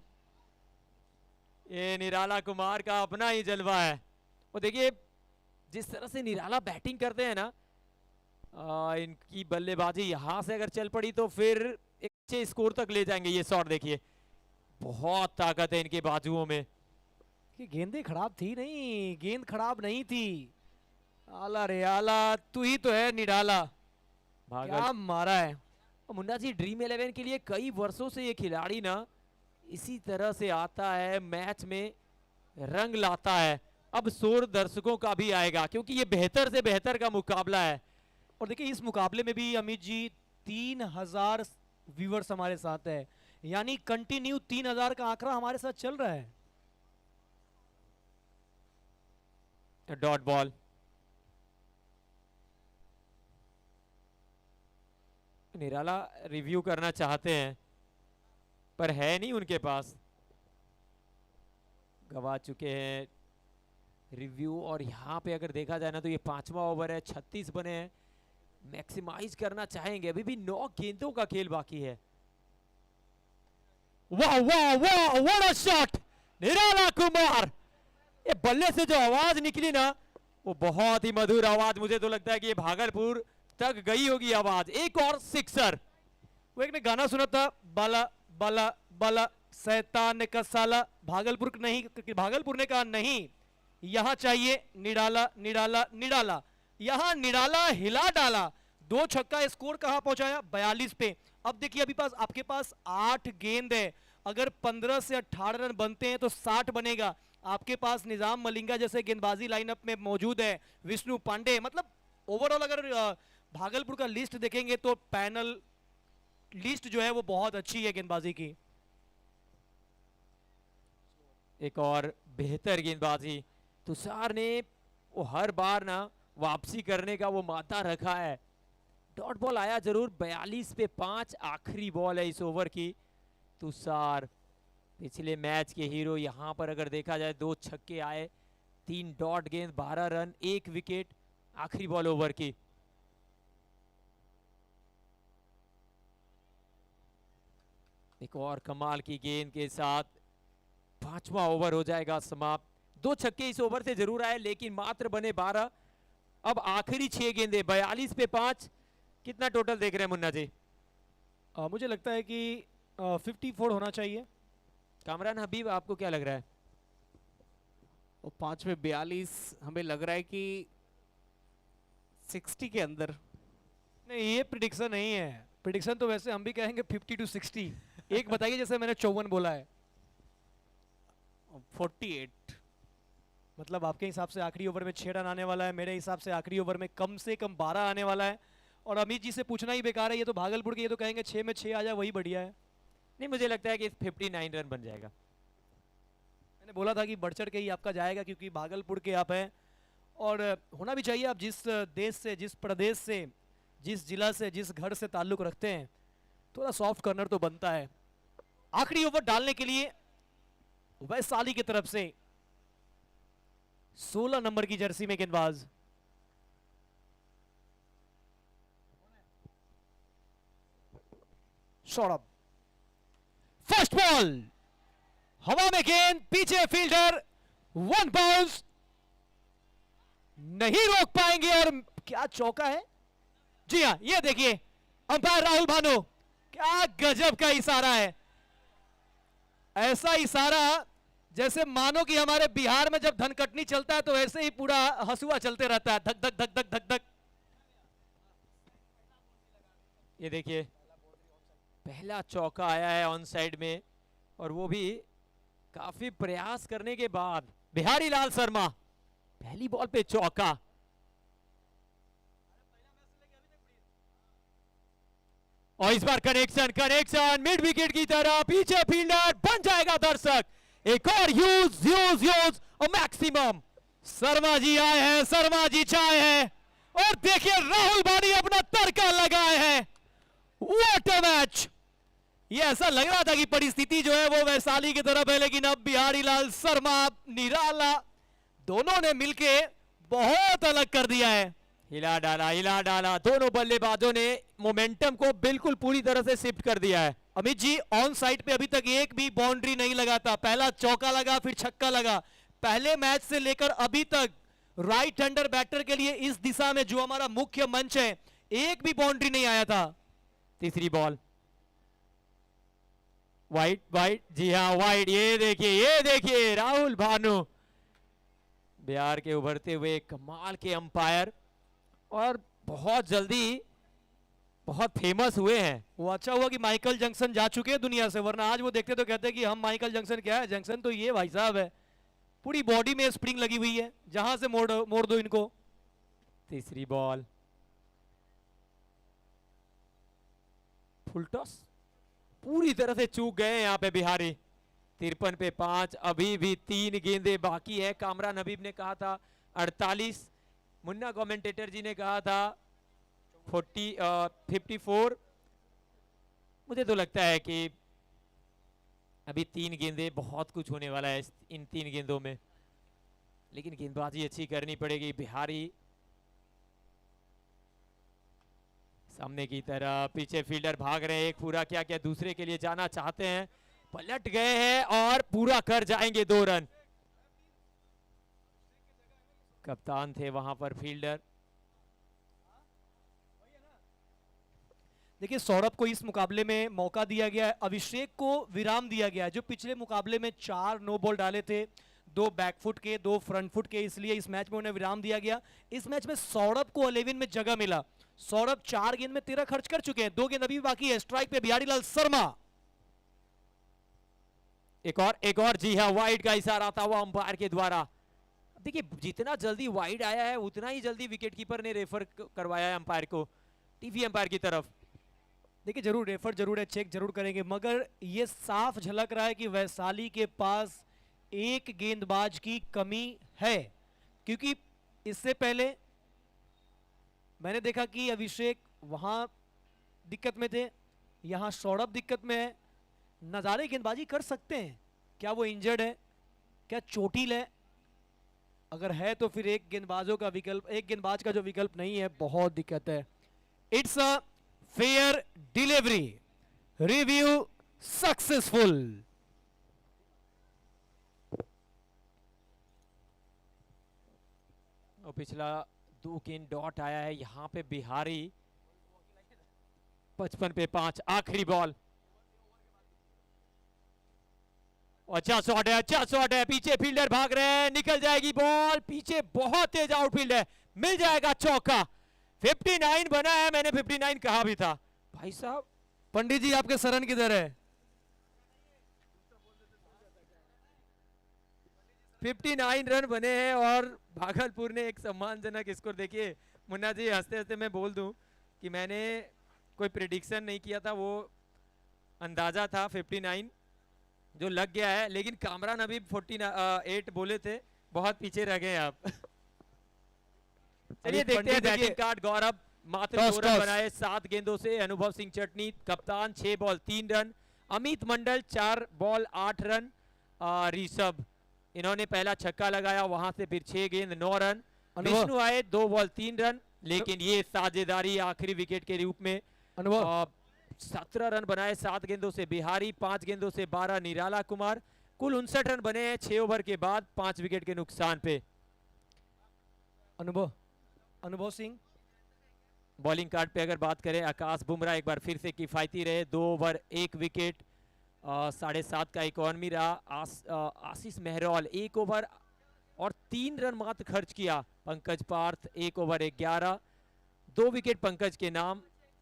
ये निराला कुमार का अपना ही जलवा है। वो देखिए जिस तरह से निराला बैटिंग करते हैं ना, इनकी बल्लेबाजी यहां से अगर चल पड़ी तो फिर एक अच्छे स्कोर तक ले जाएंगे। ये शॉट देखिए, बहुत ताकत है इनके बाजुओं में। कि गेंदें खराब थी नहीं, गेंद खराब नहीं थी। आला रे आला, तू ही तो है निराला, क्या मारा है। मुन्ना जी, ड्रीम 11 के लिए कई वर्षों से ये खिलाड़ी ना इसी तरह से आता है, मैच में रंग लाता है। अब शोर दर्शकों का भी आएगा, क्योंकि ये बेहतर से बेहतर का मुकाबला है। और देखिए इस मुकाबले में भी अमित जी 3000 व्यूअर्स हमारे साथ है, यानी कंटिन्यू 3000 का आंकड़ा हमारे साथ चल रहा है। Dot ball. निराला रिव्यू करना चाहते हैं पर है नहीं उनके पास, गवा चुके हैं रिव्यू। और यहाँ पे अगर देखा जाए ना तो ये 5वां ओवर है, 36 बने हैं, मैक्सिमाइज करना चाहेंगे। अभी भी 9 गेंदों का खेल बाकी है। वाह वाह वाह, व्हाट अ शॉट निराला कुमार। ये बल्ले से जो आवाज निकली ना, वो बहुत ही मधुर आवाज। मुझे तो लगता है कि ये भागलपुर तक गई होगी आवाज। एक और सिक्सर। वो एक ने गाना सुना था, बाला बाला बाला शैतान का साला। भागलपुर ने कहा नहीं, यहां चाहिए निराला निराला निराला। यहां निराला हिला डाला, 2 छक्का। स्कोर कहां पहुंचाया? 42 पे। अब देखिए अभी आपके पास 8 गेंद है, अगर 15 से 18 रन बनते हैं तो 60 बनेगा। आपके पास निजाम मलिंगा जैसे गेंदबाजी लाइनअप में मौजूद है, विष्णु पांडे। मतलब ओवरऑल अगर भागलपुर का लिस्ट देखेंगे तो पैनल लिस्ट जो है वो बहुत अच्छी है गेंदबाजी की। एक और बेहतर गेंदबाजी। तुषार ने वो हर बार ना वापसी करने का वो माता रखा है। डॉट बॉल आया जरूर, 42 पे 5 आखिरी बॉल है इस ओवर की। तुषार पिछले मैच के हीरो। यहां पर अगर देखा जाए 2 छक्के आए, 3 डॉट गेंद, 12 रन, 1 विकेट आखिरी बॉल ओवर की। एक और कमाल की गेंद के साथ 5वां ओवर हो जाएगा समाप्त। 2 छक्के इस ओवर से जरूर आए, लेकिन मात्र बने 12। अब आखिरी 6 गेंदें, 42 पे 5। कितना टोटल देख रहे हैं मुन्ना जी? मुझे लगता है कि 54 होना चाहिए। कामरान हबीब, आपको क्या लग रहा है? वो 5 में 42, हमें लग रहा है कि 60 के अंदर। नहीं, ये प्रिडिक्शन नहीं है। प्रिडिक्शन तो वैसे हम भी कहेंगे 50 to 60। एक बताइए, जैसे मैंने 54 बोला है। 48। मतलब आपके हिसाब से आखिरी ओवर में 6 रन आने वाला है, मेरे हिसाब से आखिरी ओवर में कम से कम 12 आने वाला है। और अमित जी से पूछना ही बेकार है, ये तो भागलपुर के, ये तो कहेंगे 6 में 6 आ जाए वही बढ़िया है। नहीं, मुझे लगता है कि 59 रन बन जाएगा। मैंने बोला था कि बढ़ चढ़ के ही आपका जाएगा, क्योंकि भागलपुर के आप हैं और होना भी चाहिए। आप जिस देश से, जिस प्रदेश से, जिस जिला से, जिस घर से ताल्लुक रखते हैं, थोड़ा सॉफ्ट कॉर्नर तो बनता है। आखिरी ओवर डालने के लिए वैशाली की तरफ से 16 नंबर की जर्सी में गेंदबाज सौरभ। फर्स्ट बॉल, हवा में गेंद, पीछे फील्डर, 1 बाउंस, नहीं रोक पाएंगे। और क्या चौका है! जी हां, ये देखिए अंपायर राहुल भानु, क्या गजब का इशारा है। ऐसा इशारा जैसे मानो कि हमारे बिहार में जब धनकटनी चलता है तो ऐसे ही पूरा हसुआ चलते रहता है, धक धक धक धक धक धक। ये देखिए, पहला चौका आया है ऑन साइड में, और वो भी काफी प्रयास करने के बाद। बिहारी लाल शर्मा पहली बॉल पे चौका। और इस बार कनेक्शन मिड विकेट की तरह, पीछे फील्डर, बन जाएगा दर्शक। एक और यूज और मैक्सिमम। शर्मा जी आए हैं, शर्मा जी चाहे हैं, और देखिए राहुल भानी अपना तड़का लगाए हैं। What a match! ये ऐसा लग रहा था कि परिस्थिति जो है वो वैशाली की तरफ है, लेकिन अब बिहारी लाल शर्मा, निराला दोनों ने मिलके बहुत अलग कर दिया है। हिला डाला। दोनों बल्लेबाजों ने मोमेंटम को बिल्कुल पूरी तरह से शिफ्ट कर दिया है। अमित जी, ऑन साइड पे अभी तक एक भी बाउंड्री नहीं लगा था। पहला चौका लगा, फिर छक्का लगा। पहले मैच से लेकर अभी तक राइट हैंडर बैटर के लिए इस दिशा में जो हमारा मुख्य मंच है, एक भी बाउंड्री नहीं आया था। तीसरी बॉल, वाइड, जी हाँ वाइड। ये देखिए राहुल भानु, बिहार के उभरते हुए कमाल के अंपायर, और बहुत जल्दी बहुत फेमस हुए हैं। वो अच्छा हुआ कि माइकल जंक्शन जा चुके हैं दुनिया से, वरना आज वो देखते तो कहते कि हम माइकल जंक्शन क्या है, जंक्शन तो ये भाई साहब है। पूरी बॉडी में स्प्रिंग लगी हुई है, जहां से मोड़ दो इनको। तीसरी बॉल, फुल टॉस, पूरी तरह से चूक गए यहाँ पे बिहारी। 53 पे 5, अभी भी 3 गेंदें बाकी है। कामरान हबीब ने कहा था 48, मुन्ना कमेंटेटर जी ने कहा था 54। मुझे तो लगता है कि अभी 3 गेंदें, बहुत कुछ होने वाला है इन 3 गेंदों में, लेकिन गेंदबाजी अच्छी करनी पड़ेगी। बिहारी सामने की तरफ, पीछे फील्डर भाग रहे हैं, एक पूरा क्या दूसरे के लिए जाना चाहते हैं। पलट गए हैं और पूरा कर जाएंगे 2 रन। कप्तान थे वहां पर फील्डर। देखिए सौरभ को इस मुकाबले में मौका दिया गया है, अभिषेक को विराम दिया गया है। जो पिछले मुकाबले में 4 नो बॉल डाले थे, 2 बैकफुट के 2 फ्रंट फुट के, इसलिए इस मैच में उन्हें विराम दिया गया। इस मैच में सौरभ को 11 में जगह मिला। सौरभ 4 गेंद में 13 खर्च कर चुके हैं, 2 गेंद अभी भी बाकी है। स्ट्राइक पे बिहारीलाल शर्मा। एक और जी हाँ, वाइड का इशारा था वो अंपायर के द्वारा। देखिए जितना जल्दी वाइड आया है उतना ही जल्दी विकेट कीपर ने रेफर करवाया है अंपायर को, टीवी अंपायर की तरफ। देखिए जरूर रेफर जरूर है, चेक जरूर करेंगे, मगर ये साफ झलक रहा है कि वैशाली के पास एक गेंदबाज की कमी है। क्योंकि इससे पहले मैंने देखा कि अभिषेक वहां दिक्कत में थे, यहां सौरभ दिक्कत में है। नजारे गेंदबाजी कर सकते हैं, क्या वो इंजर्ड है, क्या चोटिल है? अगर है तो फिर एक गेंदबाज का जो विकल्प नहीं है, बहुत दिक्कत है। It's a fair delivery, review successful. और पिछला 2 गेंद डॉट आया है यहाँ पे बिहारी। 55 पे 5, आखिरी बॉल। अच्छा शॉट है, अच्छा शॉट है, पीछे फील्डर भाग रहे हैं, निकल जाएगी बॉल, पीछे बहुत तेज आउटफील्ड है, मिल जाएगा चौका। 59 बना है, मैंने 59 कहा भी था। भाई साहब पंडित जी आपके शरण किधर है? 59 रन बने हैं और भागलपुर ने एक सम्मानजनक स्कोर। देखिए मुन्ना जी हंसते हंसते मैं बोल दूं कि मैंने कोई प्रिडिक्शन नहीं किया था, वो अंदाजा था 59 जो लग गया है, लेकिन कामरान अभी 48 बोले थे, बहुत पीछे रह गए आप। चलिए देखते हैं बैटिंग कार्ड। गौरव मात्र 2 रन बनाए 7 गेंदों से। अनुभव सिंह चटनी कप्तान 6 बॉल 3 रन। अमित मंडल 4 बॉल 8 रन। ऋषभ इन्होंने पहला छक्का लगाया, वहां से फिर 6 गेंद 9 रन। विष्णु आए 2 बॉल 3 रन, लेकिन ये साझेदारी आखिरी विकेट के रूप में। 17 रन बनाए 7 गेंदों से बिहारी, 5 गेंदों से 12 निराला कुमार। कुल 59 रन बने हैं 6 ओवर के बाद 5 विकेट के नुकसान पे। अनुभव सिंह बॉलिंग कार्ड पे अगर बात करें, आकाश बुमराह एक बार फिर से किफायती रहे, 2 ओवर 1 विकेट। 7.5 का इकोनॉमी रहा। आशीष मेहरौल 1 ओवर और 3 रन मात्र खर्च किया। पंकज पार्थ 1 ओवर 11, 2 विकेट पंकज के नाम।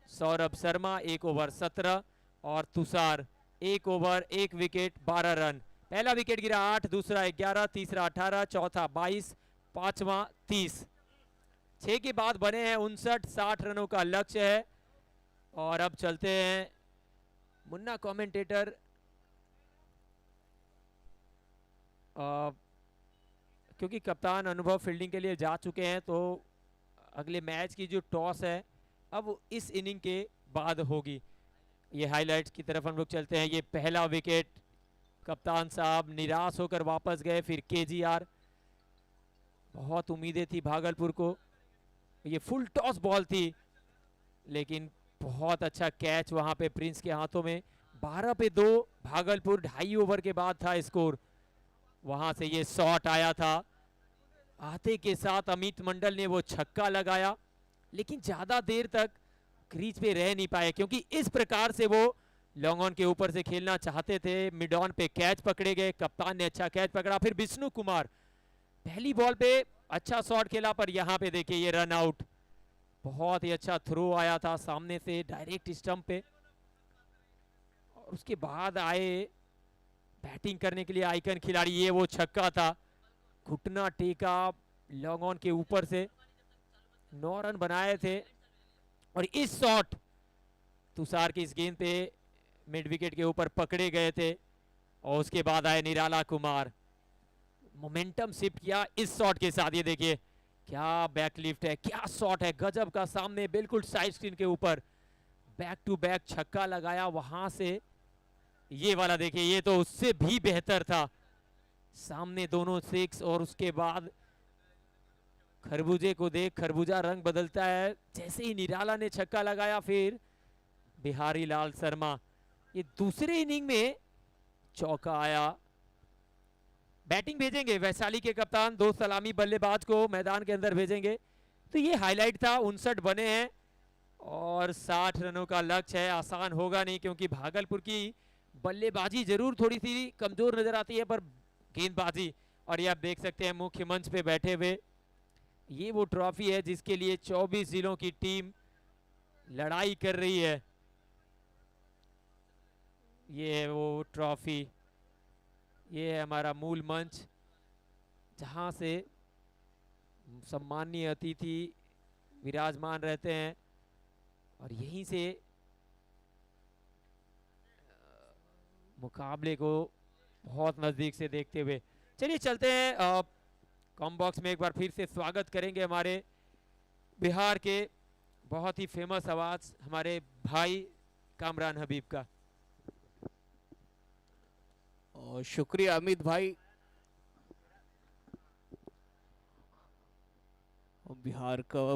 सौरभ शर्मा 1 ओवर 17 और तुषार 1 ओवर 1 विकेट 12 रन। पहला विकेट गिरा 8, दूसरा 11, तीसरा 18, चौथा 22, पांचवा 30। 6 के बाद बने हैं 59 रनों का लक्ष्य है। और अब चलते हैं मुन्ना कमेंटेटर। क्योंकि कप्तान अनुभव फील्डिंग के लिए जा चुके हैं, तो अगले मैच की जो टॉस है अब इस इनिंग के बाद होगी। ये हाइलाइट्स की तरफ हम लोग चलते हैं। ये पहला विकेट, कप्तान साहब निराश होकर वापस गए। फिर केजीआर, बहुत उम्मीदें थी भागलपुर को। ये फुल टॉस बॉल थी, लेकिन बहुत अच्छा कैच वहां पे प्रिंस के हाथों में। 12 पे 2 भागलपुर, 2.5 ओवर के बाद था स्कोर। वहां से ये शॉट आया था, आते के साथ अमित मंडल ने वो छक्का लगाया, लेकिन ज्यादा देर तक क्रीज पे रह नहीं पाए, क्योंकि इस प्रकार से वो लॉन्ग ऑन के ऊपर से खेलना चाहते थे। मिड ऑन पे कैच पकड़े गए, कप्तान ने अच्छा कैच पकड़ा। फिर विष्णु कुमार पहली बॉल पे अच्छा शॉट खेला, पर यहाँ पे देखिए ये रन आउट। बहुत ही अच्छा थ्रो आया था सामने से डायरेक्ट स्टंप पे। और उसके बाद आए बैटिंग करने के लिए आइकन खिलाड़ी, ये वो छक्का था, घुटना टेका लॉन्ग ऑन के ऊपर से। 9 रन बनाए थे। और इस शॉट तुषार की इस गेंद पे मिड विकेट के ऊपर पकड़े गए थे। और उसके बाद आए निराला कुमार, मोमेंटम शिफ्ट किया इस शॉट के साथ। ये देखिए क्या बैकलिफ्ट है, क्या शॉट है, गजब का। सामने बिल्कुल साइड स्क्रीन के ऊपर बैक टू बैक छक्का लगाया वहां से। ये वाला देखिए, ये तो उससे भी बेहतर था। सामने दोनों 6 और उसके बाद खरबूजे को देख, खरबूजा रंग बदलता है। जैसे ही निराला ने छक्का लगाया, फिर बिहारी लाल शर्मा। ये दूसरे इनिंग में चौका आया। बैटिंग भेजेंगे वैशाली के कप्तान, 2 सलामी बल्लेबाज को मैदान के अंदर भेजेंगे। तो ये हाईलाइट था, 59 बने हैं और 60 रनों का लक्ष्य है। आसान होगा नहीं क्योंकि भागलपुर की बल्लेबाजी जरूर थोड़ी सी कमजोर नजर आती है, पर गेंदबाजी, और ये आप देख सकते हैं मुख्य मंच पे बैठे हुए, ये वो ट्रॉफी है जिसके लिए 24 जिलों की टीम लड़ाई कर रही है। ये है वो ट्रॉफी, ये है हमारा मूल मंच जहां से सम्माननीय अतिथि विराजमान रहते हैं और यहीं से मुकाबले को बहुत नजदीक से देखते हुए चलिए चलते हैं। कॉम बॉक्स में एक बार फिर से स्वागत करेंगे हमारे बिहार के बहुत ही फेमस आवाज हमारे भाई कामरान हबीब का। और शुक्रिया अमित भाई। और बिहार का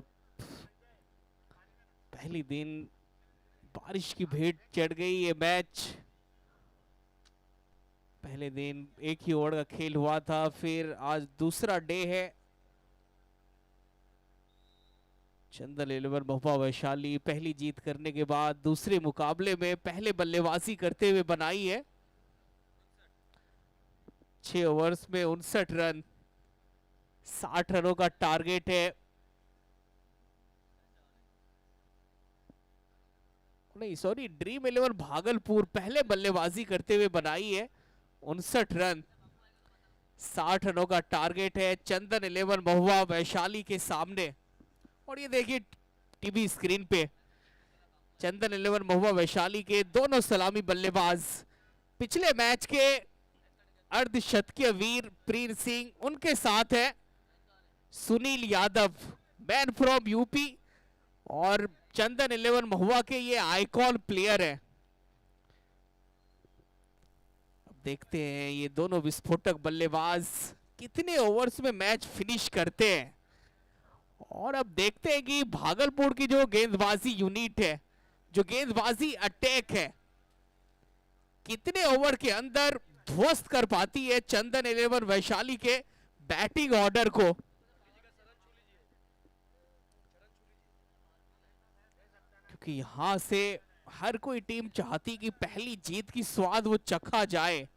पहली दिन बारिश की भेंट चढ़ गई। ये मैच पहले दिन एक ही ओवर का खेल हुआ था, फिर आज दूसरा डे है। चंदन 11 महुआ वैशाली पहली जीत करने के बाद दूसरे मुकाबले में पहले बल्लेबाजी करते हुए बनाई है। 6 ओवर्स में 59 रन, 60 रनों का टारगेट है। नहीं सॉरी, ड्रीम 11 भागलपुर पहले बल्लेबाजी करते हुए बनाई है 59 रन, 60 रनों का टारगेट है चंदन 11 महुआ वैशाली के सामने। और ये देखिए टीवी स्क्रीन पे चंदन 11 महुआ वैशाली के दोनों सलामी बल्लेबाज, पिछले मैच के अर्धशतकीय वीर प्रीत सिंह, उनके साथ है Sunil Yadav man from UP, और चंदन 11 महुआ के ये आइकॉन प्लेयर है। अब देखते हैं ये दोनों विस्फोटक बल्लेबाज कितने ओवर्स में मैच फिनिश करते हैं। और अब देखते हैं कि भागलपुर की जो गेंदबाजी यूनिट है, जो गेंदबाजी अटैक है, कितने ओवर के अंदर ध्वस्त कर पाती है चंदन 11 वैशाली के बैटिंग ऑर्डर को। क्योंकि यहां से हर कोई टीम चाहती कि पहली जीत की स्वाद वो चखा जाए,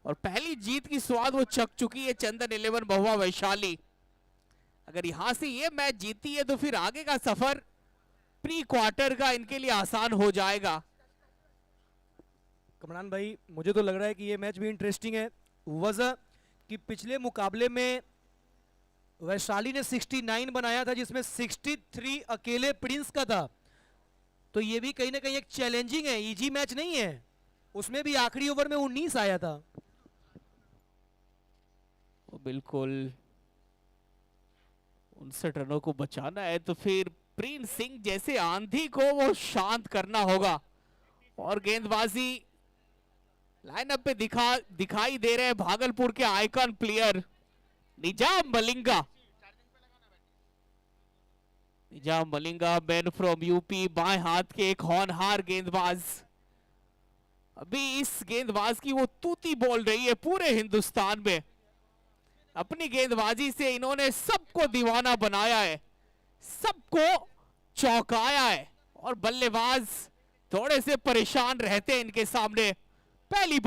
और पहली जीत की स्वाद वो चख चुकी है चंदन 11 महुआ वैशाली। अगर यहां से ये मैच जीती है तो फिर आगे का सफर प्री क्वार्टर का इनके लिए आसान हो जाएगा। कमरान भाई, मुझे तो लग रहा है कि ये मैच भी इंटरेस्टिंग है। वजह कि पिछले मुकाबले में वैशाली ने 69 बनाया था, जिसमें 63 अकेले प्रिंस का था। तो ये भी कहीं ना कहीं एक चैलेंजिंग है, इजी मैच नहीं है। उसमें भी आखिरी ओवर में 19 आया था। बिल्कुल 59 रनों को बचाना है तो फिर प्रीत सिंह जैसे आंधी को वो शांत करना होगा। और गेंदबाजी लाइनअप पे दिखाई दे रहे हैं भागलपुर के icon player Nizam Malinga. Nizam Malinga man from UP, बाएं हाथ के एक होनहार गेंदबाज। अभी इस गेंदबाज की वो तूती बोल रही है पूरे हिंदुस्तान में। अपनी गेंदबाजी से इन्होंने सबको दीवाना बनाया है, सबको चौंकाया है, और बल्लेबाज थोड़े से परेशान रहते हैं इनके सामने। पहली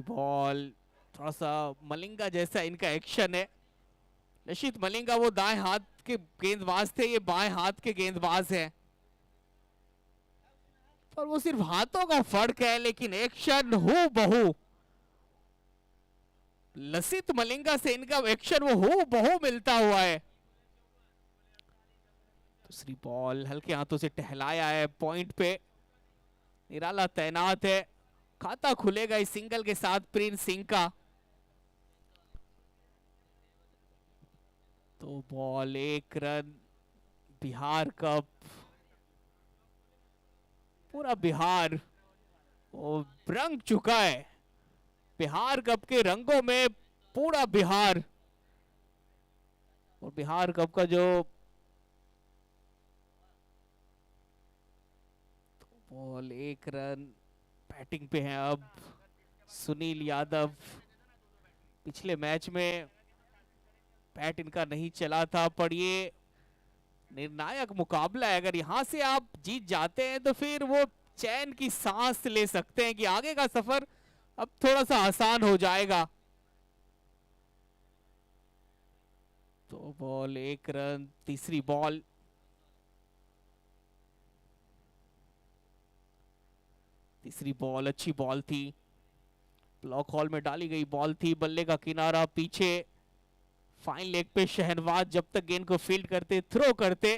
बॉल थोड़ा सा मलिंगा जैसा इनका एक्शन है। निश्चित मलिंगा वो दाएं हाथ के गेंदबाज थे, ये बाएं हाथ के गेंदबाज हैं, पर वो सिर्फ हाथों का फर्क है, लेकिन एक्शन हूबहू लसित मलिंगा से इनका एक्शन वो हूबहू मिलता हुआ है। दूसरी बॉल हल्के हाथों से टहलाया है, पॉइंट पे निराला तैनात है। खाता खुलेगा इस सिंगल के साथ प्रीत सिंह का। तो बॉल 1 रन। बिहार कप, पूरा बिहार वो रंग चुका है। बिहार कप के रंगों में पूरा बिहार, और बिहार कप का जो बॉल 1 रन। बैटिंग पे हैं अब सुनील यादव। पिछले मैच में बैट इनका नहीं चला था, पर ये निर्णायक मुकाबला है। अगर यहां से आप जीत जाते हैं तो फिर वो चैन की सांस ले सकते हैं कि आगे का सफर अब थोड़ा सा आसान हो जाएगा। तो बॉल 1 रन, तीसरी बॉल। तीसरी बॉल अच्छी बॉल थी, ब्लॉक हॉल में डाली गई बॉल थी। बल्ले का किनारा पीछे, फाइन लेग पे शहनवाज जब तक गेंद को फील्ड करते, थ्रो करते,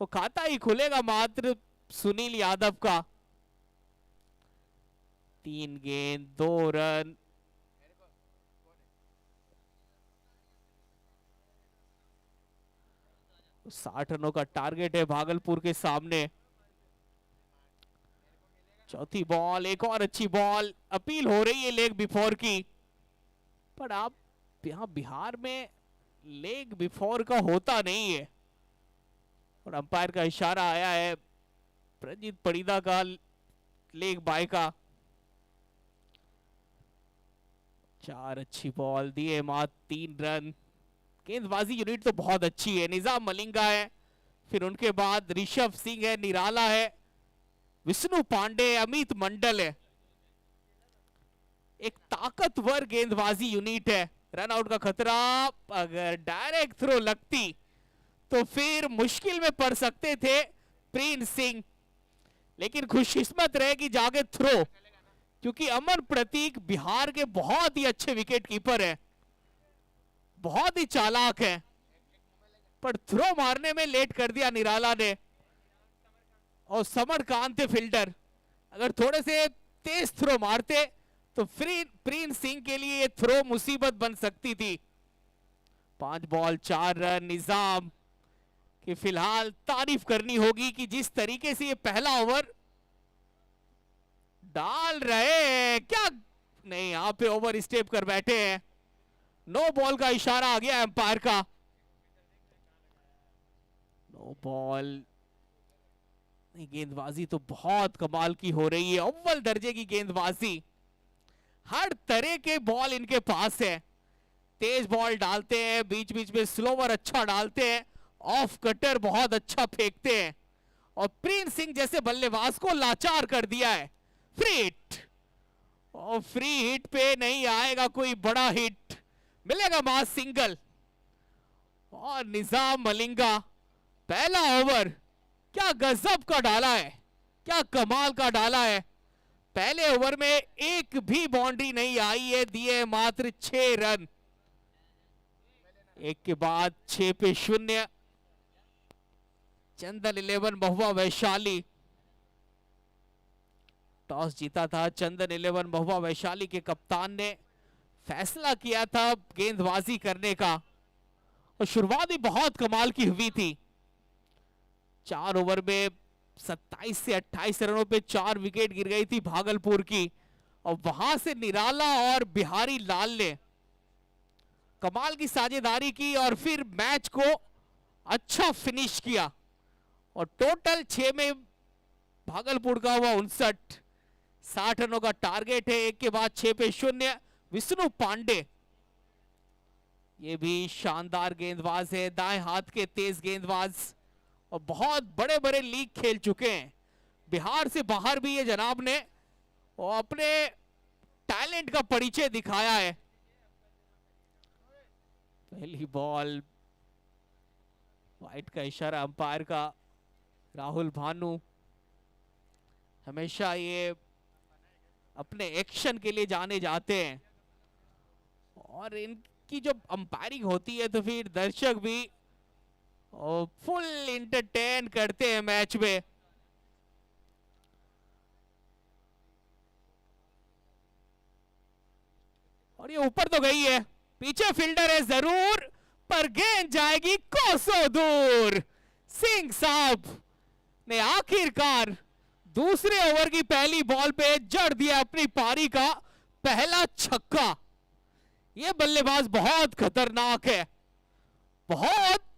वो खाता ही खुलेगा मात्र सुनील यादव का। 3 गेंद 2 रन। तो 60 रनों का टारगेट है भागलपुर के सामने। चौथी बॉल, एक और अच्छी बॉल। अपील हो रही है लेग बिफोर की, पर आप यहाँ बिहार में लेग बिफोर का होता नहीं है। और अंपायर का इशारा आया है प्रजीत पड़ीदा का लेग बाय का। 4 अच्छी बॉल दिए मात्र 3 रन। गेंदबाजी यूनिट तो बहुत अच्छी है। निजाम मलिंगा है, फिर उनके बाद ऋषभ सिंह है, निराला है, विष्णु पांडे, अमित मंडल है। एक ताकतवर गेंदबाजी यूनिट है। रन आउट का खतरा, अगर डायरेक्ट थ्रो लगती तो फिर मुश्किल में पड़ सकते थे प्रिंस सिंह, लेकिन खुशकिस्मत रहे कि जाके थ्रो, क्योंकि अमन प्रतीक बिहार के बहुत ही अच्छे विकेट कीपर है, बहुत ही चालाक है, पर थ्रो मारने में लेट कर दिया निराला ने। और समरकांत थे फील्डर, अगर थोड़े से तेज थ्रो मारते तो प्रिंस सिंह के लिए ये थ्रो मुसीबत बन सकती थी। 5 बॉल 4 रन। निजाम की फिलहाल तारीफ करनी होगी कि जिस तरीके से ये पहला ओवर डाल रहे हैं, क्या नहीं, यहां पे ओवर स्टेप कर बैठे हैं। नो बॉल का इशारा आ गया एम्पायर का। No ball. गेंदबाजी तो बहुत कमाल की हो रही है, अव्वल दर्जे की गेंदबाजी। हर तरह के बॉल इनके पास है। तेज बॉल डालते हैं, बीच बीच में स्लोवर अच्छा डालते हैं, ऑफ कटर बहुत अच्छा फेंकते हैं, और प्रिंस सिंह जैसे बल्लेबाज को लाचार कर दिया है। फ्री हिट, और फ्री हिट पे नहीं आएगा कोई बड़ा हिट, मिलेगा मास सिंगल। और निजाम मलिंगा पहला ओवर क्या गजब का डाला है, क्या कमाल का डाला है। पहले ओवर में एक भी बाउंड्री नहीं आई है, दिए मात्र 6 रन। एक के बाद 6 पे 0। चंदन 11 महुआ वैशाली टॉस जीता था। चंदन 11 महुआ वैशाली के कप्तान ने फैसला किया था गेंदबाजी करने का, और शुरुआत भी बहुत कमाल की हुई थी। 4 ओवर में 27 से 28 रनों पे 4 विकेट गिर गई थी भागलपुर की, और वहां से निराला और बिहारी लाल ने कमाल की साझेदारी की और फिर मैच को अच्छा फिनिश किया। और टोटल 6 में भागलपुर का हुआ 59। 60 रनों का टारगेट है। एक के बाद 6 पे 0। विष्णु पांडे ये भी शानदार गेंदबाज है, दाएं हाथ के तेज गेंदबाज, और बहुत बड़े बड़े लीग खेल चुके हैं। बिहार से बाहर भी ये जनाब ने और अपने टैलेंट का परिचय दिखाया है। पहली बॉल, वाइट का इशारा अंपायर का। राहुल भानु हमेशा ये अपने एक्शन के लिए जाने जाते हैं, और इनकी जब अंपायरिंग होती है तो फिर दर्शक भी फुल इंटरटेन करते हैं मैच में। और ये ऊपर तो गई है, पीछे फील्डर है जरूर, पर गेंद जाएगी कोसों दूर। सिंह साहब ने आखिरकार दूसरे ओवर की पहली बॉल पे जड़ दिया अपनी पारी का पहला छक्का। ये बल्लेबाज बहुत खतरनाक है, बहुत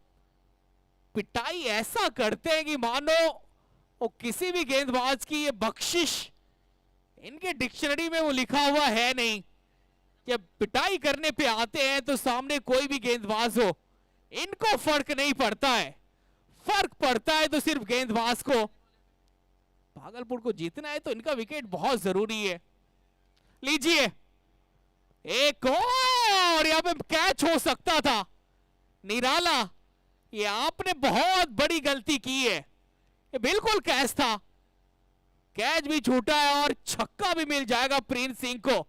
पिटाई ऐसा करते हैं कि मानो और किसी भी गेंदबाज की ये बख्शिश इनके डिक्शनरी में वो लिखा हुआ है नहीं। जब पिटाई करने पे आते हैं तो सामने कोई भी गेंदबाज हो, इनको फर्क नहीं पड़ता है। फर्क पड़ता है तो सिर्फ गेंदबाज को। भागलपुर को जीतना है तो इनका विकेट बहुत जरूरी है। लीजिए एक और, यहां पे कैच हो सकता था। निराला, ये आपने बहुत बड़ी गलती की है। ये बिल्कुल कैच था, कैच भी छूटा है और छक्का भी मिल जाएगा प्रिंस सिंह को।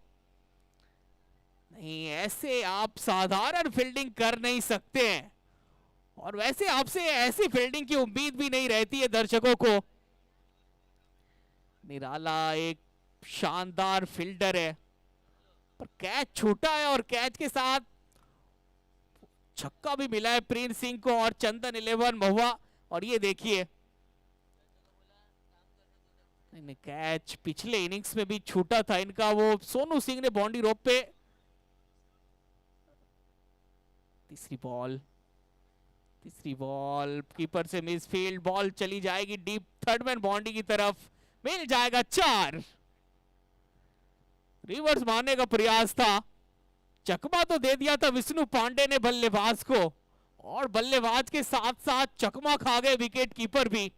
नहीं, ऐसे आप साधारण फील्डिंग कर नहीं सकते हैं, और वैसे आपसे ऐसी फील्डिंग की उम्मीद भी नहीं रहती है दर्शकों को। निराला एक शानदार फील्डर है, पर कैच छूटा है और कैच के साथ छक्का भी मिला है प्रिंस सिंह को और चंदन 11 महुआ। और ये देखिए, कैच पिछले इनिंग्स में भी छूटा था इनका, वो सोनू सिंह ने बाउंड्री रोप पे। तीसरी बॉल कीपर से मिस फील्ड, बॉल चली जाएगी डीप थर्ड मैन बाउंड्री की तरफ, मिल जाएगा 4। रिवर्स मारने का प्रयास था, चकमा तो दे दिया था विष्णु पांडे ने बल्लेबाज को, और बल्लेबाज के साथ साथ चकमा खा गए विकेट कीपर भी,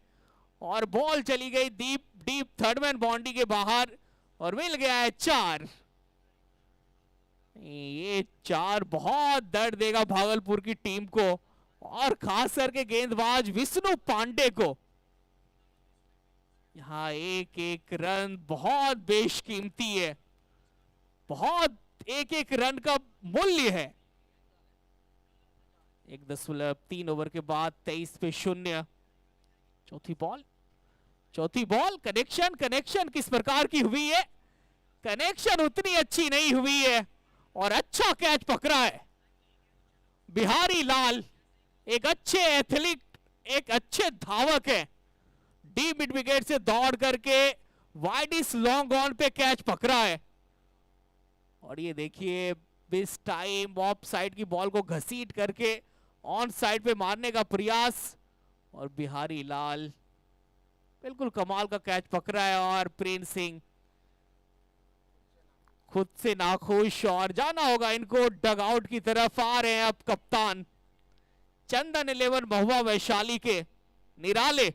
और बॉल चली गई डीप थर्ड मैन बाउंड्री के बाहर और मिल गया है 4। ये 4 बहुत दर्द देगा भागलपुर की टीम को, और खास करके गेंदबाज विष्णु पांडे को। यहाँ एक एक रन बहुत बेशकीमती है, बहुत एक एक रन का मूल्य है। 1.3 ओवर के बाद 23 पे 0। चौथी बॉल कनेक्शन किस प्रकार की हुई है? कनेक्शन उतनी अच्छी नहीं हुई है, और अच्छा कैच पकड़ा है बिहारी लाल। एक अच्छे एथलीट, एक अच्छे धावक है, डीप मिड विकेट से दौड़ करके वाइडिस लॉन्ग ऑन पे कैच पकड़ा है। और ये देखिए, इस टाइम ऑफ साइड की बॉल को घसीट करके ऑन साइड पे मारने का प्रयास, और बिहारी लाल बिल्कुल कमाल का कैच पकड़ा है। और प्रिंस सिंह खुद से नाखुश, और जाना होगा इनको डग आउट की तरफ। आ रहे हैं अब कप्तान चंदन 11 महुआ वैशाली के नजारे।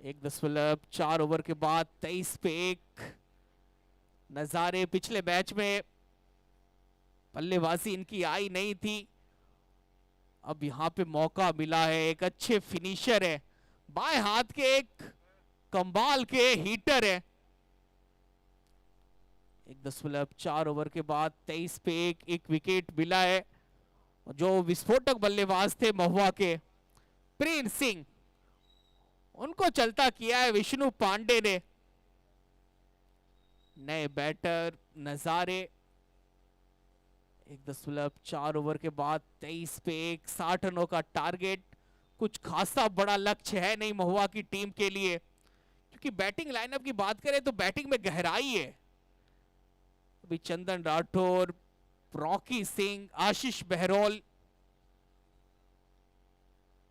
1.4 ओवर के बाद 23 पे 1 नजारे। पिछले मैच में बल्लेबाजी इनकी आई नहीं थी, अब यहां पे मौका मिला है। एक अच्छे फिनिशर है, बाएं हाथ के एक कमाल के हीटर है। 1.4 ओवर के बाद 23 पे 1 विकेट मिला है। जो विस्फोटक बल्लेबाज थे महुआ के प्रिंस सिंह, उनको चलता किया है विष्णु पांडे ने। नए बैटर नजारे। 1.4 ओवर के बाद 23 पे 1 60 रनों का टारगेट कुछ खासा बड़ा लक्ष्य है नहीं महुआ की टीम के लिए, क्योंकि बैटिंग लाइनअप की बात करें तो बैटिंग में गहराई है। अभी चंदन राठौर, रॉकी सिंह, आशीष बहरोल।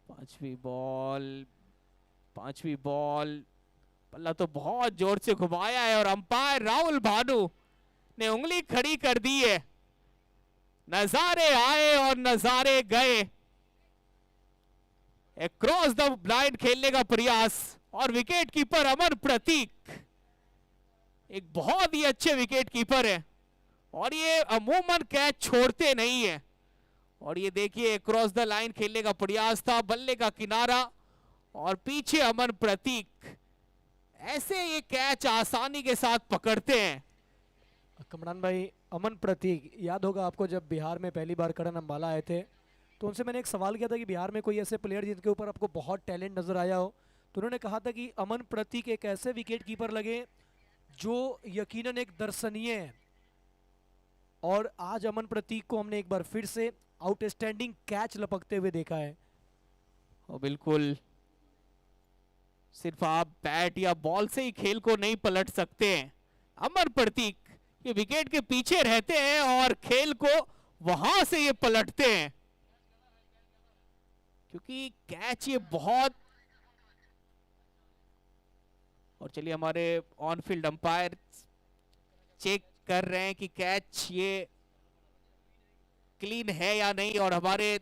पांचवी बॉल पल्ला तो बहुत जोर से घुमाया है, और अंपायर राहुल भानु ने उंगली खड़ी कर दी है। नजारे आए और नजारे गए। क्रॉस द लाइन खेलने का प्रयास, और विकेट कीपर अमर प्रतीक एक बहुत ही अच्छे विकेट कीपर है, और ये अमूमन कैच छोड़ते नहीं है। और ये देखिए, क्रॉस द लाइन खेलने का प्रयास था, बल्ले का किनारा और पीछे अमन प्रतीक। ऐसे ये कैच आसानी के साथ पकड़ते हैं। कमरान भाई, अमन प्रतीक याद होगा आपको, जब बिहार में पहली बार करण अंबाला आए थे तो उनसे मैंने एक सवाल किया था कि बिहार में कोई ऐसे प्लेयर जिनके ऊपर आपको बहुत टैलेंट नजर आया हो, तो उन्होंने कहा था कि अमन प्रतीक एक ऐसे विकेट कीपर लगे जो यकीनन एक दर्शनीय है। और आज अमन प्रतीक को हमने एक बार फिर से आउटस्टैंडिंग कैच लपकते हुए देखा है। और बिल्कुल, सिर्फ आप बैट या बॉल से ही खेल को नहीं पलट सकते हैं। अमर प्रतीक ये विकेट के पीछे रहते हैं और खेल को वहां से ये पलटते हैं। क्योंकि कैच ये बहुत, और चलिए हमारे ऑन फील्ड अंपायर चेक कर रहे हैं कि कैच ये क्लीन है या नहीं, और हमारे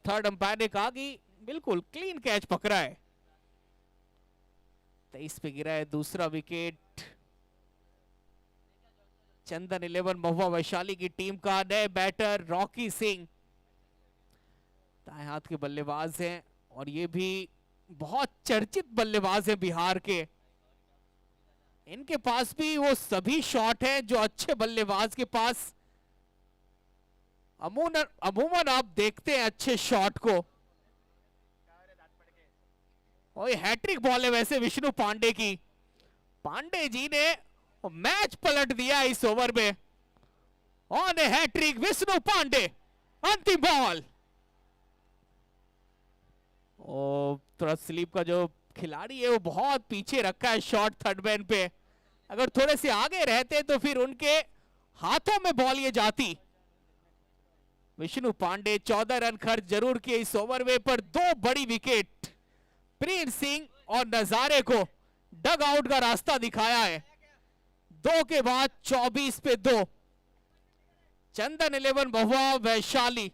थर्ड अंपायर ने कहा कि बिल्कुल क्लीन कैच पकड़ा है। 23 पे गिरा है दूसरा विकेट। चंदन 11 महुआ वैशाली की टीम का नए बैटर रॉकी सिंह दाएं हाथ के बल्लेबाज हैं, और ये भी बहुत चर्चित बल्लेबाज है बिहार के। इनके पास भी वो सभी शॉट हैं जो अच्छे बल्लेबाज के पास अमूमन आप देखते हैं अच्छे शॉट को। और ये हैट्रिक बॉल है वैसे विष्णु पांडे की। पांडे जी ने मैच पलट दिया इस ओवर में। On a hattrick Vishnu Pandey, अंतिम बॉल। और थोड़ा स्लीप का जो खिलाड़ी है वो बहुत पीछे रखा है शॉट थर्ड मैन पे। अगर थोड़े से आगे रहते तो फिर उनके हाथों में बॉल ये जाती। विष्णु पांडे 14 रन खर्च जरूर किए इस ओवर में, पर 2 बड़ी विकेट प्रिंस सिंह और नजारे को डग आउट का रास्ता दिखाया है। 2 के बाद 24 पे 2। चंदन 11 महुआ वैशाली।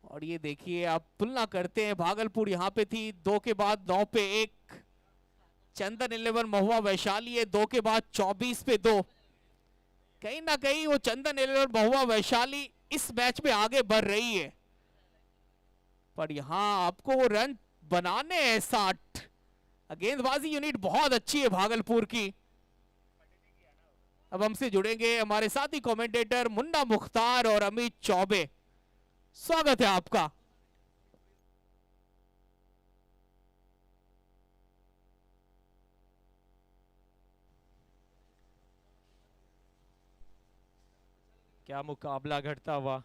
और ये देखिए आप तुलना करते हैं, भागलपुर यहां पे थी 2 के बाद 9 पे 1। चंदन 11 महुआ वैशाली है 2 के बाद 24 पे 2। कहीं ना कहीं वो चंदन 11 महुआ वैशाली इस मैच में आगे बढ़ रही है, पर यहां आपको वो रन बनाने हैं 60। गेंदबाजी यूनिट बहुत अच्छी है भागलपुर की। अब हमसे जुड़ेंगे हमारे साथी कमेंटेटर मुन्ना मुख्तार और अमित चौबे। स्वागत है आपका। क्या मुकाबला घटता हुआ।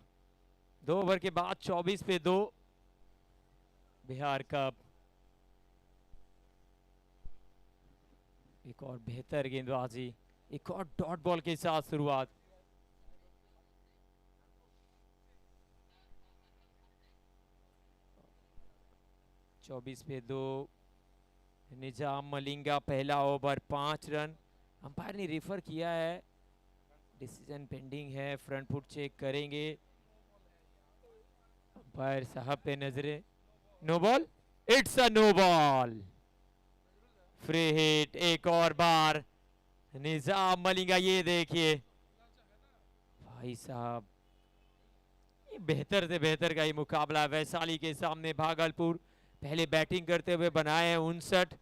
2 ओवर के बाद 24 पे 2 बिहार कप। एक और बेहतर गेंदबाजी, एक और डॉट बॉल के साथ शुरुआत। चौबीस पे 2 निजाम मलिंगा, पहला ओवर 5 रन। अंपायर ने रेफर किया है, डिसीजन पेंडिंग है, फ्रंट फुट चेक करेंगे अंपायर साहब पे नजरे। No ball, it's a no ball. Free hit एक और बार निजाम मलिंगा। ये देखिए भाई साहब, ये बेहतर से बेहतर का ही मुकाबला। वैशाली के सामने भागलपुर पहले बैटिंग करते हुए बनाए हैं 59।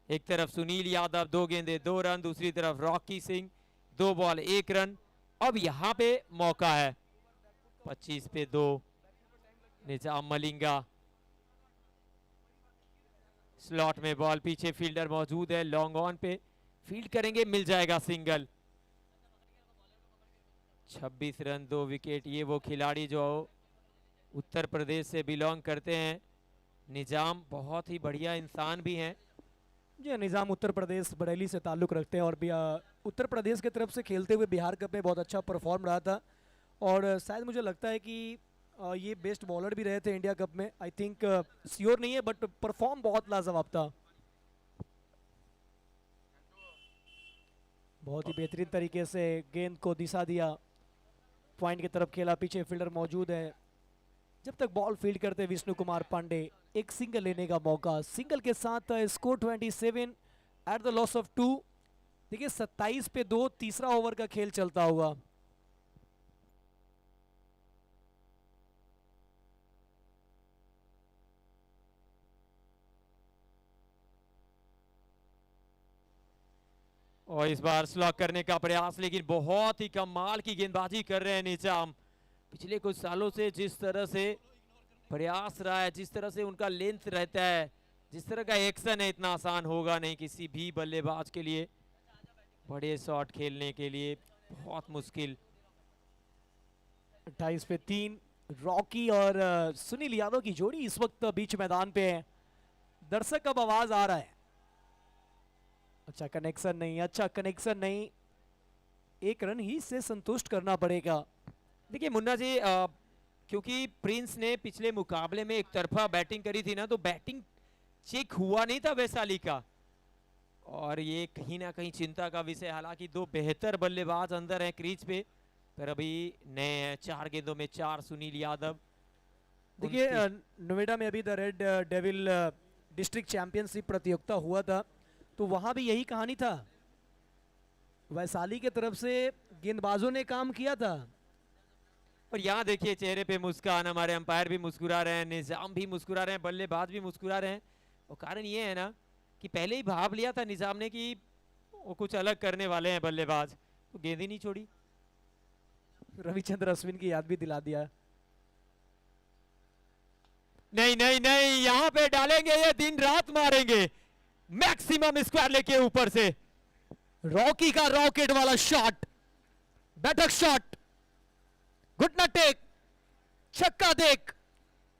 एक तरफ सुनील यादव 2 गेंदे 2 रन, दूसरी तरफ रॉकी सिंह 2 बॉल 1 रन। अब यहां पे मौका है। 25 पे 2 निजाम मलिंगा। स्लॉट में बॉल, पीछे फील्डर मौजूद है, लॉन्ग ऑन पे फील्ड करेंगे, मिल जाएगा सिंगल। 26 run 2 wicket. ये वो खिलाड़ी जो उत्तर प्रदेश से बिलोंग करते हैं। निजाम बहुत ही बढ़िया इंसान भी हैं। जी, निज़ाम उत्तर प्रदेश बरेली से ताल्लुक़ रखते हैं और भी उत्तर प्रदेश की तरफ से खेलते हुए बिहार कप में बहुत अच्छा परफॉर्म रहा था। और शायद मुझे लगता है कि ये बेस्ट बॉलर भी रहे थे इंडिया कप में। आई थिंक श्योर नहीं है, बट परफॉर्म बहुत लाजवाब था। बहुत ही बेहतरीन तरीके से गेंद को दिशा दिया, पॉइंट की तरफ खेला, पीछे फील्डर मौजूद है। जब तक बॉल फील्ड करते विष्णु कुमार पांडे, एक सिंगल लेने का मौका। सिंगल के साथ score 27 at the loss of 2। देखिए 27 पे 2, तीसरा ओवर का खेल चलता हुआ। और इस बार स्लॉक करने का प्रयास, लेकिन बहुत ही कमाल की गेंदबाजी कर रहे हैं निजाम। पिछले कुछ सालों से जिस तरह से प्रयास रहा है, जिस तरह से उनका लेंथ रहता है, जिस तरह का एक्शन है, इतना आसान होगा नहीं किसी भी बल्लेबाज के लिए। बड़े शॉट खेलने के लिए बहुत मुश्किल। 28 पे 3 रॉकी और सुनील यादव की जोड़ी इस वक्त बीच मैदान पे है। दर्शक अब आवाज आ रहा है। अच्छा कनेक्शन नहीं, अच्छा कनेक्शन नहीं, 1 रन ही से संतुष्ट करना पड़ेगा। देखिए मुन्ना जी, क्योंकि प्रिंस ने पिछले मुकाबले में एक तरफा बैटिंग करी थी ना, तो बैटिंग चेक हुआ नहीं था वैशाली का, और ये कहीं ना कहीं चिंता का विषय। हालांकि दो बेहतर बल्लेबाज अंदर हैं क्रीज पे, पर अभी नए हैं। 4 गेंदों में 4 सुनील यादव। देखिए नोएडा में अभी the red devil district championship प्रतियोगिता हुआ था, तो वहां भी यही कहानी था। वैशाली के तरफ से गेंदबाजों ने काम किया था। और यहाँ देखिए चेहरे पे मुस्कान, हमारे अंपायर भी मुस्कुरा रहे हैं, निजाम भी मुस्कुरा रहे हैं, बल्लेबाज भी मुस्कुरा रहे हैं। और कारण ये है ना कि पहले ही भाव लिया था निजाम ने कि वो कुछ अलग करने वाले हैं बल्लेबाज, तो गेंद ही नहीं छोड़ी। रविचंद्र अश्विन की याद भी दिला दिया। नहीं नहीं नहीं, यहाँ पे डालेंगे, ये दिन रात मारेंगे, मैक्सिमम स्क्वायर लेके ऊपर से। रॉकी का रॉकेट वाला शॉट, बैठक शॉट, घुटना टेक, छक्का देख,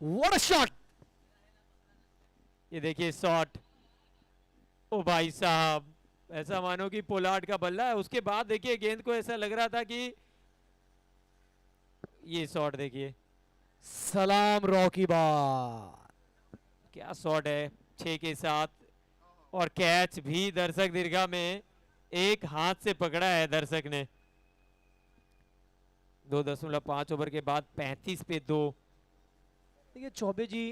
व्हाट अ शॉट। ये देखिए शॉट, ओ भाई साहब, ऐसा मानो कि पोलार्ड का बल्ला है। उसके बाद देखिए गेंद को ऐसा लग रहा था कि ये शॉट देखिए, सलाम रॉकी बात, क्या शॉट है 6 के साथ। और कैच भी दर्शक दीर्घा में एक हाथ से पकड़ा है दर्शक ने। 2.5 ओवर के बाद 35 पे 2। देखिए चौबे जी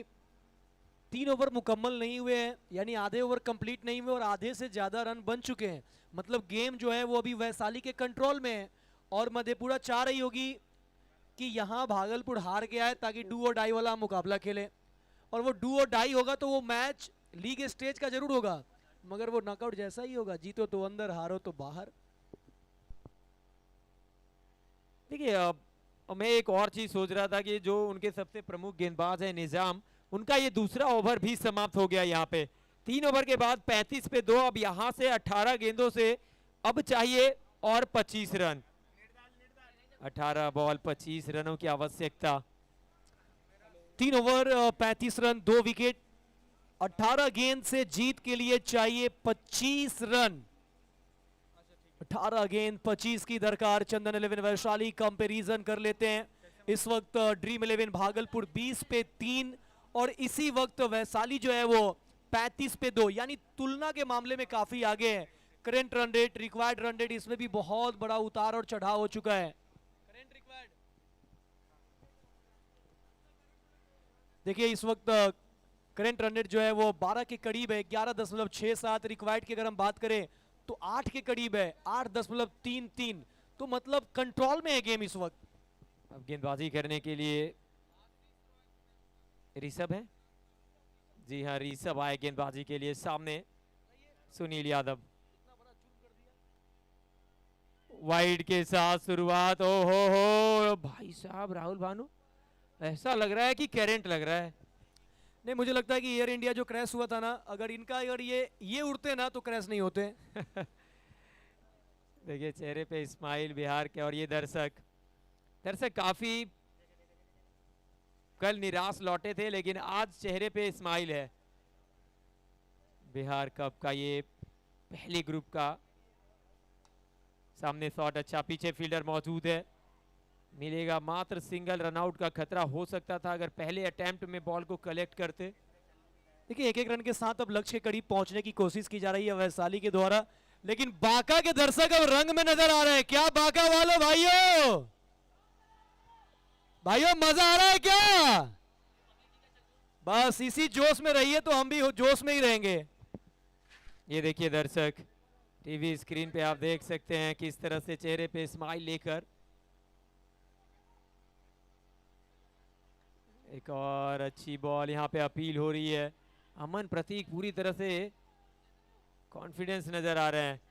3 ओवर मुकम्मल नहीं हुए हैं, यानी आधे ओवर कंप्लीट नहीं हुए और आधे से ज्यादा रन बन चुके हैं। मतलब गेम जो है वो अभी वैशाली के कंट्रोल में है, और मधेपुरा चाह रही होगी कि यहाँ भागलपुर हार गया है ताकि डू और डाई वाला मुकाबला खेले। और वो डू और डाई होगा तो वो मैच लीग स्टेज का जरूर होगा, मगर वो नॉकआउट जैसा ही होगा, जीतो तो अंदर, हारो तो बाहर। देखिए अब मैं एक और चीज सोच रहा था कि जो उनके सबसे प्रमुख गेंदबाज है निजाम, उनका ये दूसरा ओवर भी समाप्त हो गया। यहाँ पे 3 ओवर के बाद 35 पे 2। अब यहाँ से 18 गेंदों से अब चाहिए और 25 रन। 18 बॉल 25 रनों की आवश्यकता। 3 ओवर 35 रन, 2 विकेट, 18 गेंद से जीत के लिए चाहिए 25 रन। 18 गेंद 25 की दरकार। चंदन 11 वैशाली कंपैरिजन कर लेते हैं। इस वक्त ड्रीम 11 भागलपुर 20 पे 3, और इसी वक्त वैशाली जो है वो 35 पे 2, यानी तुलना के मामले में काफी आगे है। Current run rate, required run rate, इसमें भी बहुत बड़ा उतार और चढ़ाव हो चुका है। देखिए इस वक्त करंट रन रेट जो है वो 12 के करीब है, 11.67। रिक्वायर्ड की अगर हम बात करें तो 8 के करीब है, 8.33। तो मतलब कंट्रोल में है गेम इस वक्त। अब गेंदबाजी करने के लिए ऋषभ है। जी हाँ, ऋषभ आए गेंदबाजी के लिए। सामने सुनील यादव। वाइड के साथ शुरुआत। ओ हो भाई साहब, राहुल भानु, ऐसा लग रहा है कि करंट लग रहा है। नहीं, मुझे लगता है कि एयर इंडिया जो क्रैश हुआ था ना, अगर ये उड़ते ना तो क्रैश नहीं होते। देखिए चेहरे पे इस्माइल बिहार के, और ये दर्शक काफी कल निराश लौटे थे, लेकिन आज चेहरे पे इस्माइल है। बिहार कप का ये पहले ग्रुप का। सामने शॉट अच्छा, पीछे फील्डर मौजूद है, मिलेगा मात्र सिंगल। रनआउट का खतरा हो सकता था अगर पहले अटेम्प्ट में बॉल को कलेक्ट करते। देखिए 1-1 रन के साथ अब लक्ष्य के करीब पहुंचने की कोशिश की जा रही है वैशाली के द्वारा, लेकिन बांका के दर्शक अब रंग में नजर आ रहे हैं। क्या बांका वालों, भाइयों भाइयों, मजा आ रहा है क्या? बस इसी जोश में रहिए तो हम भी जोश में ही रहेंगे। ये देखिए दर्शक, टीवी स्क्रीन पे आप देख सकते हैं किस तरह से चेहरे पे स्माइल लेकर। एक और अच्छी बॉल, यहाँ पे अपील हो रही है। अमन प्रतीक पूरी तरह से कॉन्फिडेंस नजर आ रहे हैं।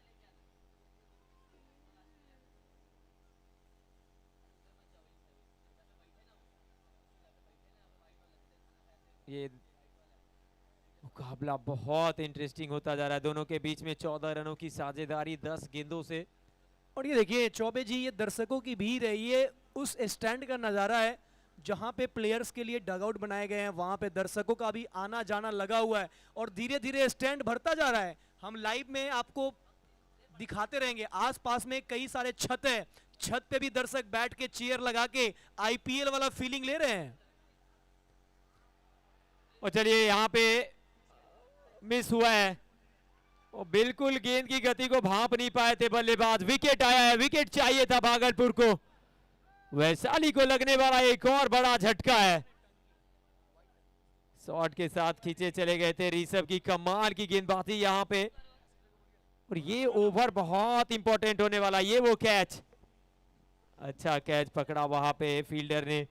ये मुकाबला बहुत इंटरेस्टिंग होता जा रहा है। दोनों के बीच में 14 रनों की साझेदारी 10 गेंदों से। और ये देखिए चौबे जी, ये दर्शकों की भीड़ है, ये उस स्टैंड का नजारा है जहां पे प्लेयर्स के लिए डगआउट बनाए गए हैं। वहां पे दर्शकों का भी आना जाना लगा हुआ है और धीरे धीरे स्टैंड भरता जा रहा है। हम लाइव में आपको दिखाते रहेंगे। आसपास में कई सारे छत है, छत पे भी दर्शक बैठ के चेयर लगा के आईपीएल वाला फीलिंग ले रहे हैं। और चलिए यहाँ पे मिस हुआ है और बिल्कुल गेंद की गति को भांप नहीं पाए थे बल्लेबाज। विकेट आया है, विकेट चाहिए था भागलपुर को। वैशाली को लगने वाला एक और बड़ा झटका है। शॉट के साथ खींचे चले गए थे ऋषभ की कमाल की गेंदबाजी यहाँ पे। और ये ओवर बहुत इंपॉर्टेंट होने वाला, ये वो कैच, अच्छा कैच पकड़ा वहां पे फील्डर ने।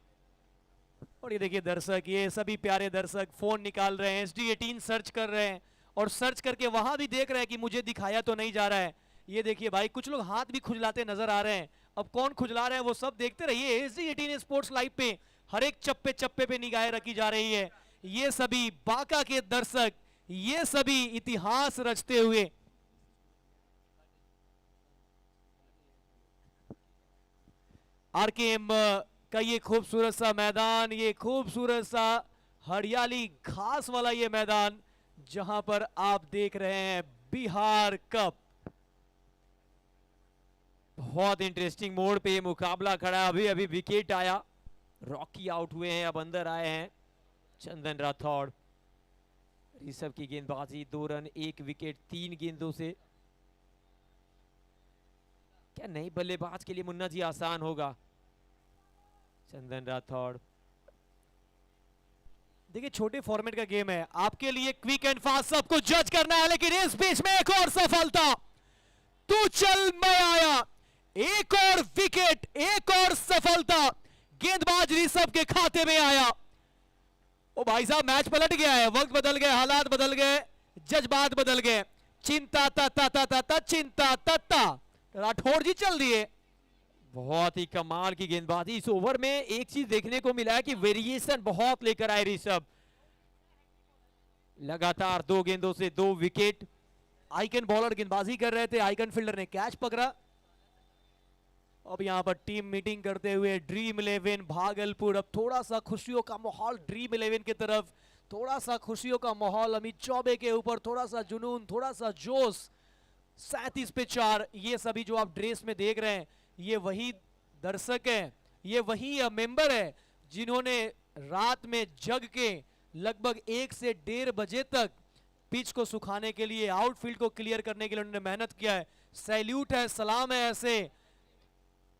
और ये देखिए दर्शक, ये सभी प्यारे दर्शक फोन निकाल रहे हैं, SD18 सर्च कर रहे हैं और सर्च करके वहां भी देख रहे हैं कि मुझे दिखाया तो नहीं जा रहा है। ये देखिए भाई, कुछ लोग हाथ भी खुजलाते नजर आ रहे हैं। अब कौन खुजला रहे हैं वो सब देखते रहिए। SD18 स्पोर्ट्स लाइव पे हर एक चप्पे चप्पे पे निगाहें रखी जा रही है। ये सभी बांका के दर्शक, ये सभी इतिहास रचते हुए आरकेएम का ये खूबसूरत सा मैदान, ये खूबसूरत सा हरियाली घास वाला ये मैदान जहां पर आप देख रहे हैं बिहार कप। बहुत इंटरेस्टिंग मोड पे ये मुकाबला खड़ा है। अभी अभी विकेट आया, रॉकी आउट हुए हैं, अब अंदर आए हैं चंदन राठौड़। ऋषभ की गेंदबाजी, 2 रन 1 विकेट 3 गेंदों से। क्या नई बल्लेबाज के लिए मुन्ना जी आसान होगा? चंदन राठौड़, देखिए छोटे फॉर्मेट का गेम है, आपके लिए क्विक एंड फास्ट सब कुछ जज करना है, लेकिन इस बीच में एक और सफलता। तू चल मैं आया, एक और विकेट, एक और सफलता गेंदबाज ऋषभ के खाते में आया। ओ भाई साहब, मैच पलट गया है, वक्त बदल गए, हालात बदल गए, जज्बात बदल गए। चिंता ता ता ता ता ता चिंता तत्ता, राठौड़ जी चल दिए। बहुत ही कमाल की गेंदबाजी। इस ओवर में एक चीज देखने को मिला है कि वेरिएशन बहुत लेकर आए ऋषभ। लगातार 2 गेंदों से 2 विकेट। आइकन बॉलर गेंदबाजी कर रहे थे, आइकन फील्डर ने कैच पकड़ा। अब यहां पर टीम मीटिंग करते हुए ड्रीम 11 भागलपुर, अब थोड़ा सा खुशियों का माहौल ड्रीम 11 की तरफ, थोड़ा सा खुशियों का माहौल अमित चौबे के ऊपर, थोड़ा सा जुनून, थोड़ा सा जोश। 37 पे 4, ये सभी जो आप ड्रेस में देख रहे हैं, ये वही दर्शक है, ये वही मेंबर है जिन्होंने रात में जग के लगभग 1 से 1:30 बजे तक पिच को सुखाने के लिए, आउटफील्ड को क्लियर करने के लिए उन्होंने मेहनत किया है। सैल्यूट है, सलाम है ऐसे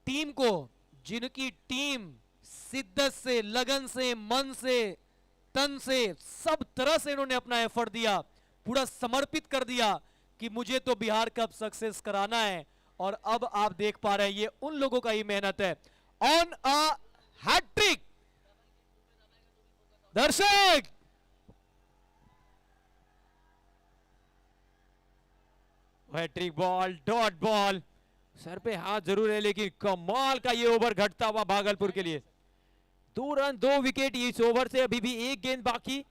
टीम को जिनकी टीम शिद्दत से, लगन से, मन से, तन से, सब तरह से इन्होंने अपना एफर्ट दिया, पूरा समर्पित कर दिया कि मुझे तो बिहार कप सक्सेस कराना है। और अब आप देख पा रहे हैं ये उन लोगों का ही मेहनत है। ऑन अ हैट्रिक दर्शक, हैट्रिक बॉल, डॉट बॉल, सर पे हाथ जरूर है लेकिन कमाल का ये ओवर घटता हुआ भागलपुर के लिए। 2 रन 2 विकेट इस ओवर से, अभी भी 1 गेंद बाकी।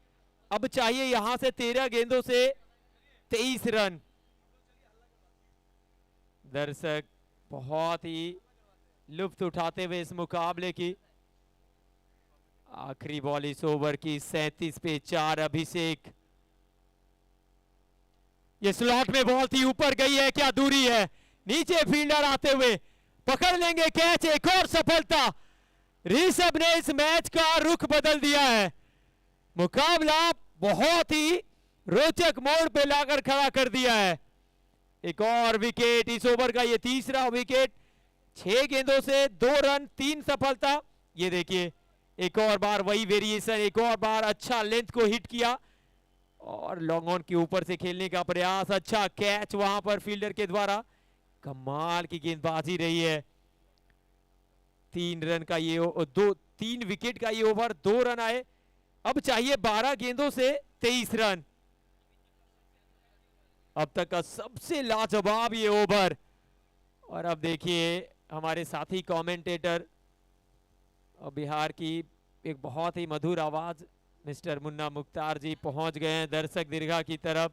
अब चाहिए यहां से 13 गेंदों से 23 रन। दर्शक बहुत ही लुत्फ उठाते हुए इस मुकाबले की। आखिरी बॉल इस ओवर की, 37 पे 4 अभिषेक। ये स्लॉट में बॉल थी, ऊपर गई है, क्या दूरी है, नीचे फील्डर आते हुए पकड़ लेंगे कैच। एक और सफलता, ऋषभ ने इस मैच का रुख बदल दिया है। मुकाबला बहुत ही रोचक मोड़ पे लाकर खड़ा कर दिया है। एक और विकेट इस ओवर का, ये तीसरा विकेट। 6 गेंदों से 2 रन 3 सफलता। ये देखिए एक और बार वही वेरिएशन, एक और बार अच्छा लेंथ को हिट किया और लॉन्ग ऑन के ऊपर से खेलने का प्रयास। अच्छा कैच वहां पर फील्डर के द्वारा, कमाल की गेंदबाजी रही है। 3 रन का ये 3 विकेट का ये ओवर, 2 रन आए। अब चाहिए 12 गेंदों से 23 रन। अब तक का सबसे लाजवाब ये ओवर। और अब देखिए हमारे साथी कमेंटेटर और बिहार की एक बहुत ही मधुर आवाज मिस्टर मुन्ना मुख्तार जी पहुंच गए हैं दर्शक दीर्घा की तरफ।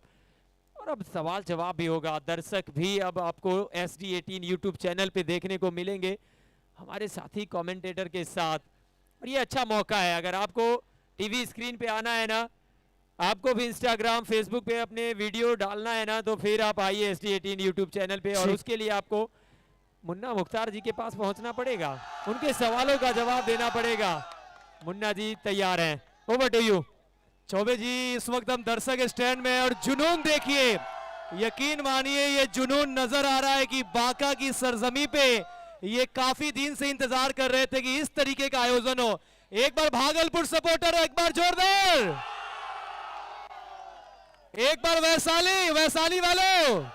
और अब सवाल जवाब भी होगा। दर्शक भी अब आपको SD18 यूट्यूब चैनल पे देखने को मिलेंगे हमारे साथी कमेंटेटर के साथ। और ये अच्छा मौका है, अगर आपको टीवी स्क्रीन पे आना है ना आपको भी इंस्टाग्राम फेसबुक पे अपने वीडियो डालना है ना, तो फिर आप आइए SD18 यूट्यूब चैनल पे, और ठीक। उसके लिए आपको मुन्ना मुख्तार जी के पास पहुंचना पड़ेगा, उनके सवालों का जवाब देना पड़ेगा। मुन्ना जी तैयार हैं, ओवर टू यू। चौबे जी, इस वक्त हम दर्शक स्टैंड में, और जुनून देखिए, यकीन मानिए ये जुनून नजर आ रहा है कि बांका की सरजमी पे ये काफी दिन से इंतजार कर रहे थे कि इस तरीके का आयोजन हो। एक बार भागलपुर सपोर्टर, एक बार जोरदार, एक बार वैशाली, वैशाली वालों।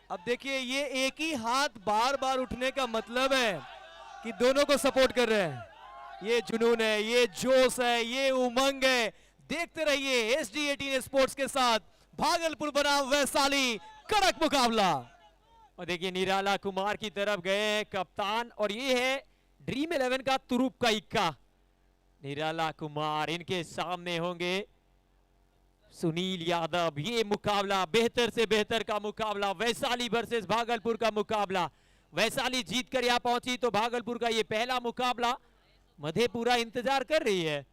अब देखिए, ये एक ही हाथ बार बार उठने का मतलब है कि दोनों को सपोर्ट कर रहे हैं। ये जुनून है, ये जोश है, ये उमंग है। देखते रहिए SD18 स्पोर्ट्स के साथ भागलपुर बनाम वैशाली, कड़क मुकाबला। और देखिए निराला कुमार की तरफ गए हैं कप्तान, और ये है ड्रीम 11 का तुरुप का इक्का। निराला कुमार, इनके सामने होंगे सुनील यादव। ये मुकाबला बेहतर से बेहतर का मुकाबला, वैशाली वर्सेस भागलपुर का मुकाबला। वैशाली जीतकर यहां पहुंची तो भागलपुर का ये पहला मुकाबला। मधेपुरा इंतजार कर रही है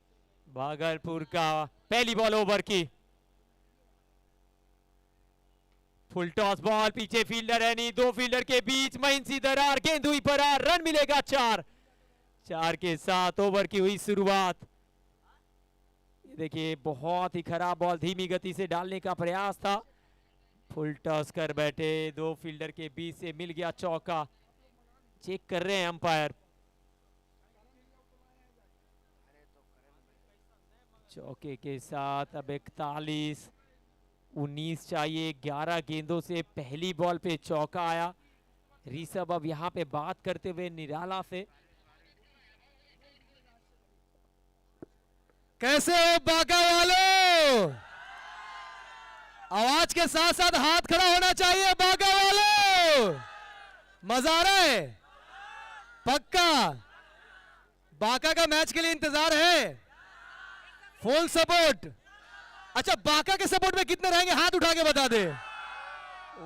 भागलपुर का। पहली बॉल ओवर की, फुल टॉस बॉल, पीछे फील्डर है नहीं, दो फील्डर के बीच महिंसी दरार, गेंद हुई फरार, रन मिलेगा 4। 4 के साथ ओवर की हुई शुरुआत। देखिए बहुत ही खराब बॉल, धीमी गति से डालने का प्रयास था, फुल टॉस कर बैठे, दो फील्डर के बीच से मिल गया चौका। चेक कर रहे हैं अंपायर। चौके के साथ अब 41, 19 चाहिए। 11 गेंदों से पहली बॉल पे चौका आया। ऋषभ अब यहाँ पे बात करते हुए निराला से। कैसे हो बांका वालों? आवाज के साथ साथ हाथ खड़ा होना चाहिए बांका वालों। मजा आ रहा है? पक्का बांका का मैच के लिए इंतजार है? Full support. अच्छा, बांका के सपोर्ट में कितने रहेंगे? हाथ उठा के बता दे।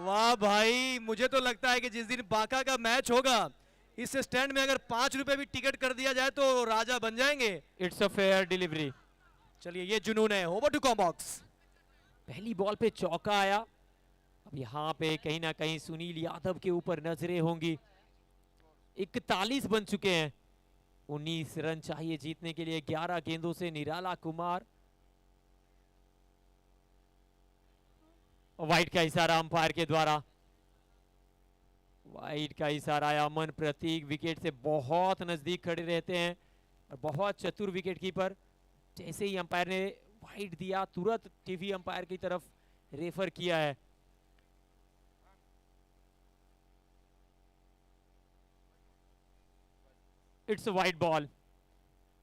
वाह भाई, मुझे तो लगता है कि जिस दिन बांका का मैच होगा, इस स्टैंड में अगर 5 रुपए भी टिकट कर दिया जाए तो राजा बन जाएंगे। It's a fair delivery. चलिए, ये जुनून है। Over to combox. पहली बॉल पे चौका आया। अब यहाँ पे कहीं ना कहीं सुनील यादव के ऊपर नजरें होंगी। 41 बन चुके हैं, 19 रन चाहिए जीतने के लिए 11 गेंदों से। निराला कुमार, वाइड का इशारा अंपायर के द्वारा। वाइड का इशारा आया। अमन प्रतीक विकेट से बहुत नजदीक खड़े रहते हैं और बहुत चतुर विकेट कीपर। जैसे ही अंपायर ने वाइड दिया, तुरंत टीवी अंपायर की तरफ रेफर किया है। It's a wide ball,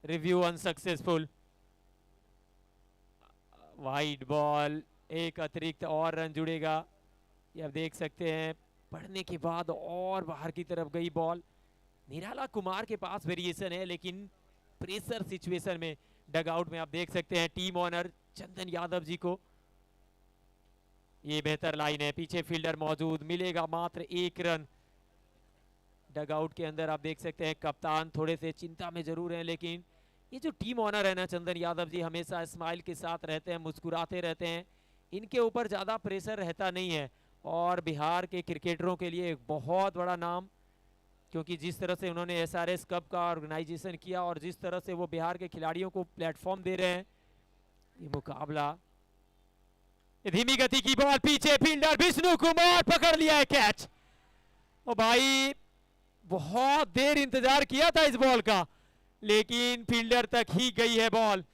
review unsuccessful. Wide ball, एक अतिरिक्त और रन जुड़ेगा। ये आप देख सकते हैं, पढ़ने के बाद और बाहर की तरफ गई बॉल। निराला कुमार के पास वेरिएशन है, लेकिन प्रेशर सिचुएशन में डगआउट में आप देख सकते हैं टीम ऑनर चंदन यादव जी को। ये बेहतर लाइन है, पीछे फील्डर मौजूद, मिलेगा मात्र 1 रन। डगआउट के अंदर आप देख सकते हैं कप्तान थोड़े से चिंता में जरूर हैं, लेकिन ये जो टीम ऑनर है ना चंदन यादव जी, हमेशा स्माइल के साथ रहते हैं, मुस्कुराते रहते हैं। इनके ऊपर ज़्यादा प्रेशर रहता नहीं है और बिहार के क्रिकेटरों के लिए एक बहुत बड़ा नाम, क्योंकि जिस तरह से उन्होंने SRS कप का ऑर्गेनाइजेशन किया और जिस तरह से वो बिहार के खिलाड़ियों को प्लेटफॉर्म दे रहे हैं, ये मुकाबला। धीमी गति की बॉल, पीछे फील्डर विष्णु कुमार पकड़ लिया है कैच। ओ भाई, बहुत देर इंतजार किया था इस बॉल का, लेकिन फील्डर तक ही गई है बॉल।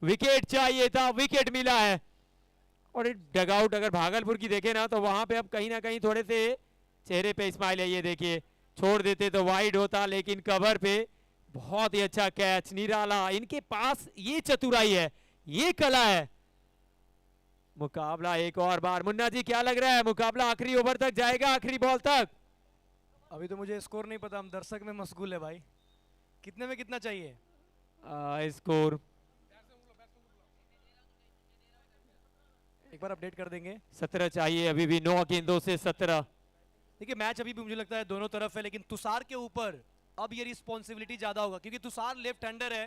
विकेट चाहिए था, विकेट मिला है। और डगआउट अगर भागलपुर की देखे ना, तो वहां पे अब कहीं ना कहीं थोड़े से चेहरे पे स्माइल है। ये देखिए, छोड़ देते तो वाइड होता, लेकिन कवर पे बहुत ही अच्छा कैच। निराला, इनके पास ये चतुराई है, ये कला है। मुकाबला एक और बार। मुन्ना जी, क्या लग रहा है, मुकाबला आखिरी ओवर तक जाएगा, आखिरी बॉल तक? अभी तो मुझे स्कोर नहीं पता, हम दर्शक में मशगूल है भाई। कितने में कितना चाहिए? स्कोर एक बार अपडेट कर देंगे। 17 चाहिए, अभी भी 9 गेंदों से 17। देखिए, मैच अभी भी मुझे लगता है दोनों तरफ है, लेकिन तुषार के ऊपर अब ये रिस्पॉन्सिबिलिटी ज्यादा होगा, क्योंकि तुषार लेफ्ट हैंडर है।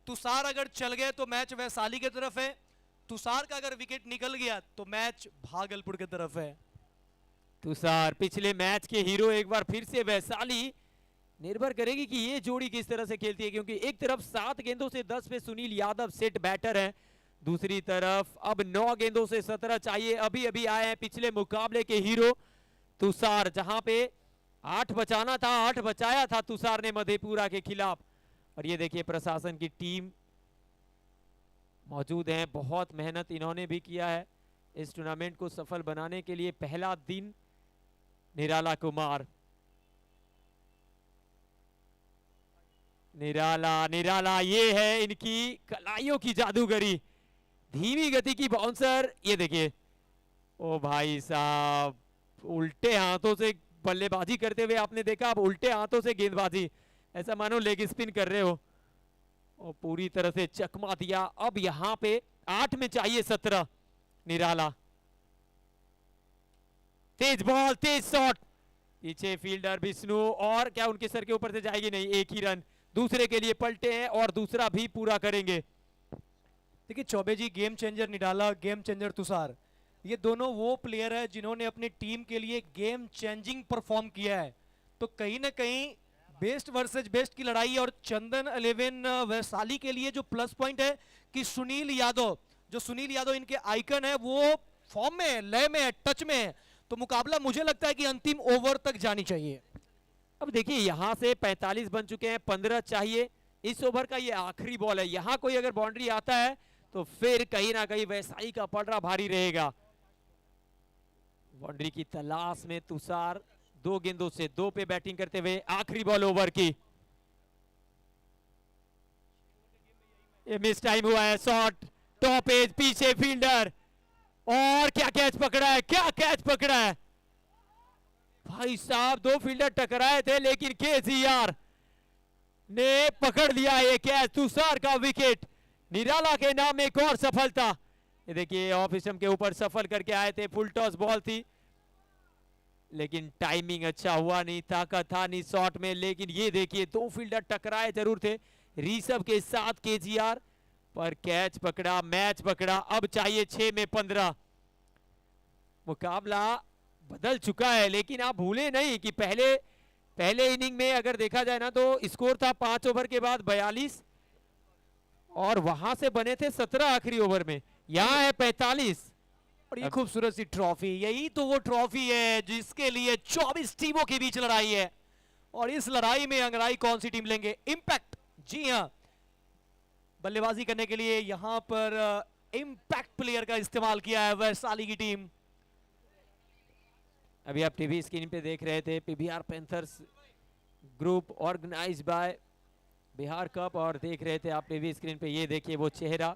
तुषार अगर चल गए तो मैच वैशाली की तरफ है, तुषार का अगर विकेट निकल गया तो मैच भागलपुर की तरफ है। तुषार पिछले मैच के हीरो एक बार फिर से वैशाली। निर्भर करेगी कि ये जोड़ी किस तरह से खेलती है, क्योंकि एक तरफ 7 गेंदों से 10 पे सुनील यादव सेट बैटर हैं, दूसरी तरफ अब 9 गेंदों से 17 चाहिए। अभी अभी आए हैं पिछले मुकाबले के हीरो तुषार, जहां पे 8 बचाना था, 8 बचाया था तुषार ने मधेपुरा के खिलाफ। और ये देखिए प्रशासन की टीम मौजूद है, बहुत मेहनत इन्होंने भी किया है इस टूर्नामेंट को सफल बनाने के लिए। पहला दिन निराला कुमार, निराला ये है इनकी कलाइयों की जादूगरी, धीमी गति की बाउंसर। ये देखिए, ओ भाई साहब, उल्टे हाथों से बल्लेबाजी करते हुए आपने देखा, अब उल्टे हाथों से गेंदबाजी, ऐसा मानो लेग स्पिन कर रहे हो, और पूरी तरह से चकमा दिया। अब यहां पे 8 में चाहिए 17। निराला तेज बॉल, तेज शॉट, पीछे फील्डर विष्णु, और क्या उनके सर के ऊपर से जाएगी? नहीं, एक ही रन दूसरे के लिए पलटे हैं और दूसरा भी पूरा करेंगे। देखिए चौबे जी, गेम चेंजर निराला, गेम चेंजर तुषार, ये दोनों वो प्लेयर है जिन्होंने अपनी टीम के लिए गेम चेंजिंग परफॉर्म किया है। तो कहीं ना कहीं बेस्ट वर्सेज बेस्ट की लड़ाई, और चंदन 11 वैशाली के लिए जो प्लस पॉइंट है कि सुनील यादव इनके आइकन है, वो फॉर्म में है, लय में है, टच में है। तो मुकाबला मुझे लगता है कि अंतिम ओवर तक जानी चाहिए। अब देखिए यहां से 45 बन चुके हैं, 15 चाहिए। इस ओवर का ये आखिरी बॉल है, यहां कोई अगर बाउंड्री आता है तो फिर कहीं ना कहीं वैशाली का पलड़ा भारी रहेगा। बाउंड्री की तलाश में तुषार 2 गेंदों से 2 पे बैटिंग करते हुए, आखिरी बॉल ओवर की। ये मिस टाइम हुआ है, शॉट टॉप एज, पीछे फील्डर, और क्या कैच पकड़ा है, क्या कैच पकड़ा है भाई साहब। 2 फील्डर टकराए थे लेकिन केसीआर ने पकड़ लिया ये कैच। तुषार का विकेट, निराला के नाम एक और सफलता। ये देखिए ऑफ स्टंप के ऊपर सफल करके आए थे, फुल टॉस बॉल थी लेकिन टाइमिंग अच्छा हुआ नहीं, ताकत था नहीं शॉट में। लेकिन ये देखिए 2 फील्डर टकराए जरूर थे ऋषभ के साथ, केजीआर पर कैच पकड़ा, मैच पकड़ा। अब चाहिए 6 में 15। मुकाबला बदल चुका है, लेकिन आप भूले नहीं कि पहले इनिंग में अगर देखा जाए ना तो स्कोर था 5 ओवर के बाद 42, और वहां से बने थे 17 आखिरी ओवर में, यहां है 45। और ये खूबसूरत सी ट्रॉफी, यही तो वो ट्रॉफी है जिसके लिए 24 टीमों के बीच लड़ाई है, और इस लड़ाई में अंगड़ाई कौन सी टीम लेंगे? इंपैक्ट, जी हां, बल्लेबाजी करने के लिए यहां पर इंपैक्ट प्लेयर का इस्तेमाल किया है वैशाली की टीम। अभी आप टीवी स्क्रीन पे देख रहे थे PBR panthers group organised by Bihar cup, और देख रहे थे आप टीवी स्क्रीन पे, ये देखिए वो चेहरा,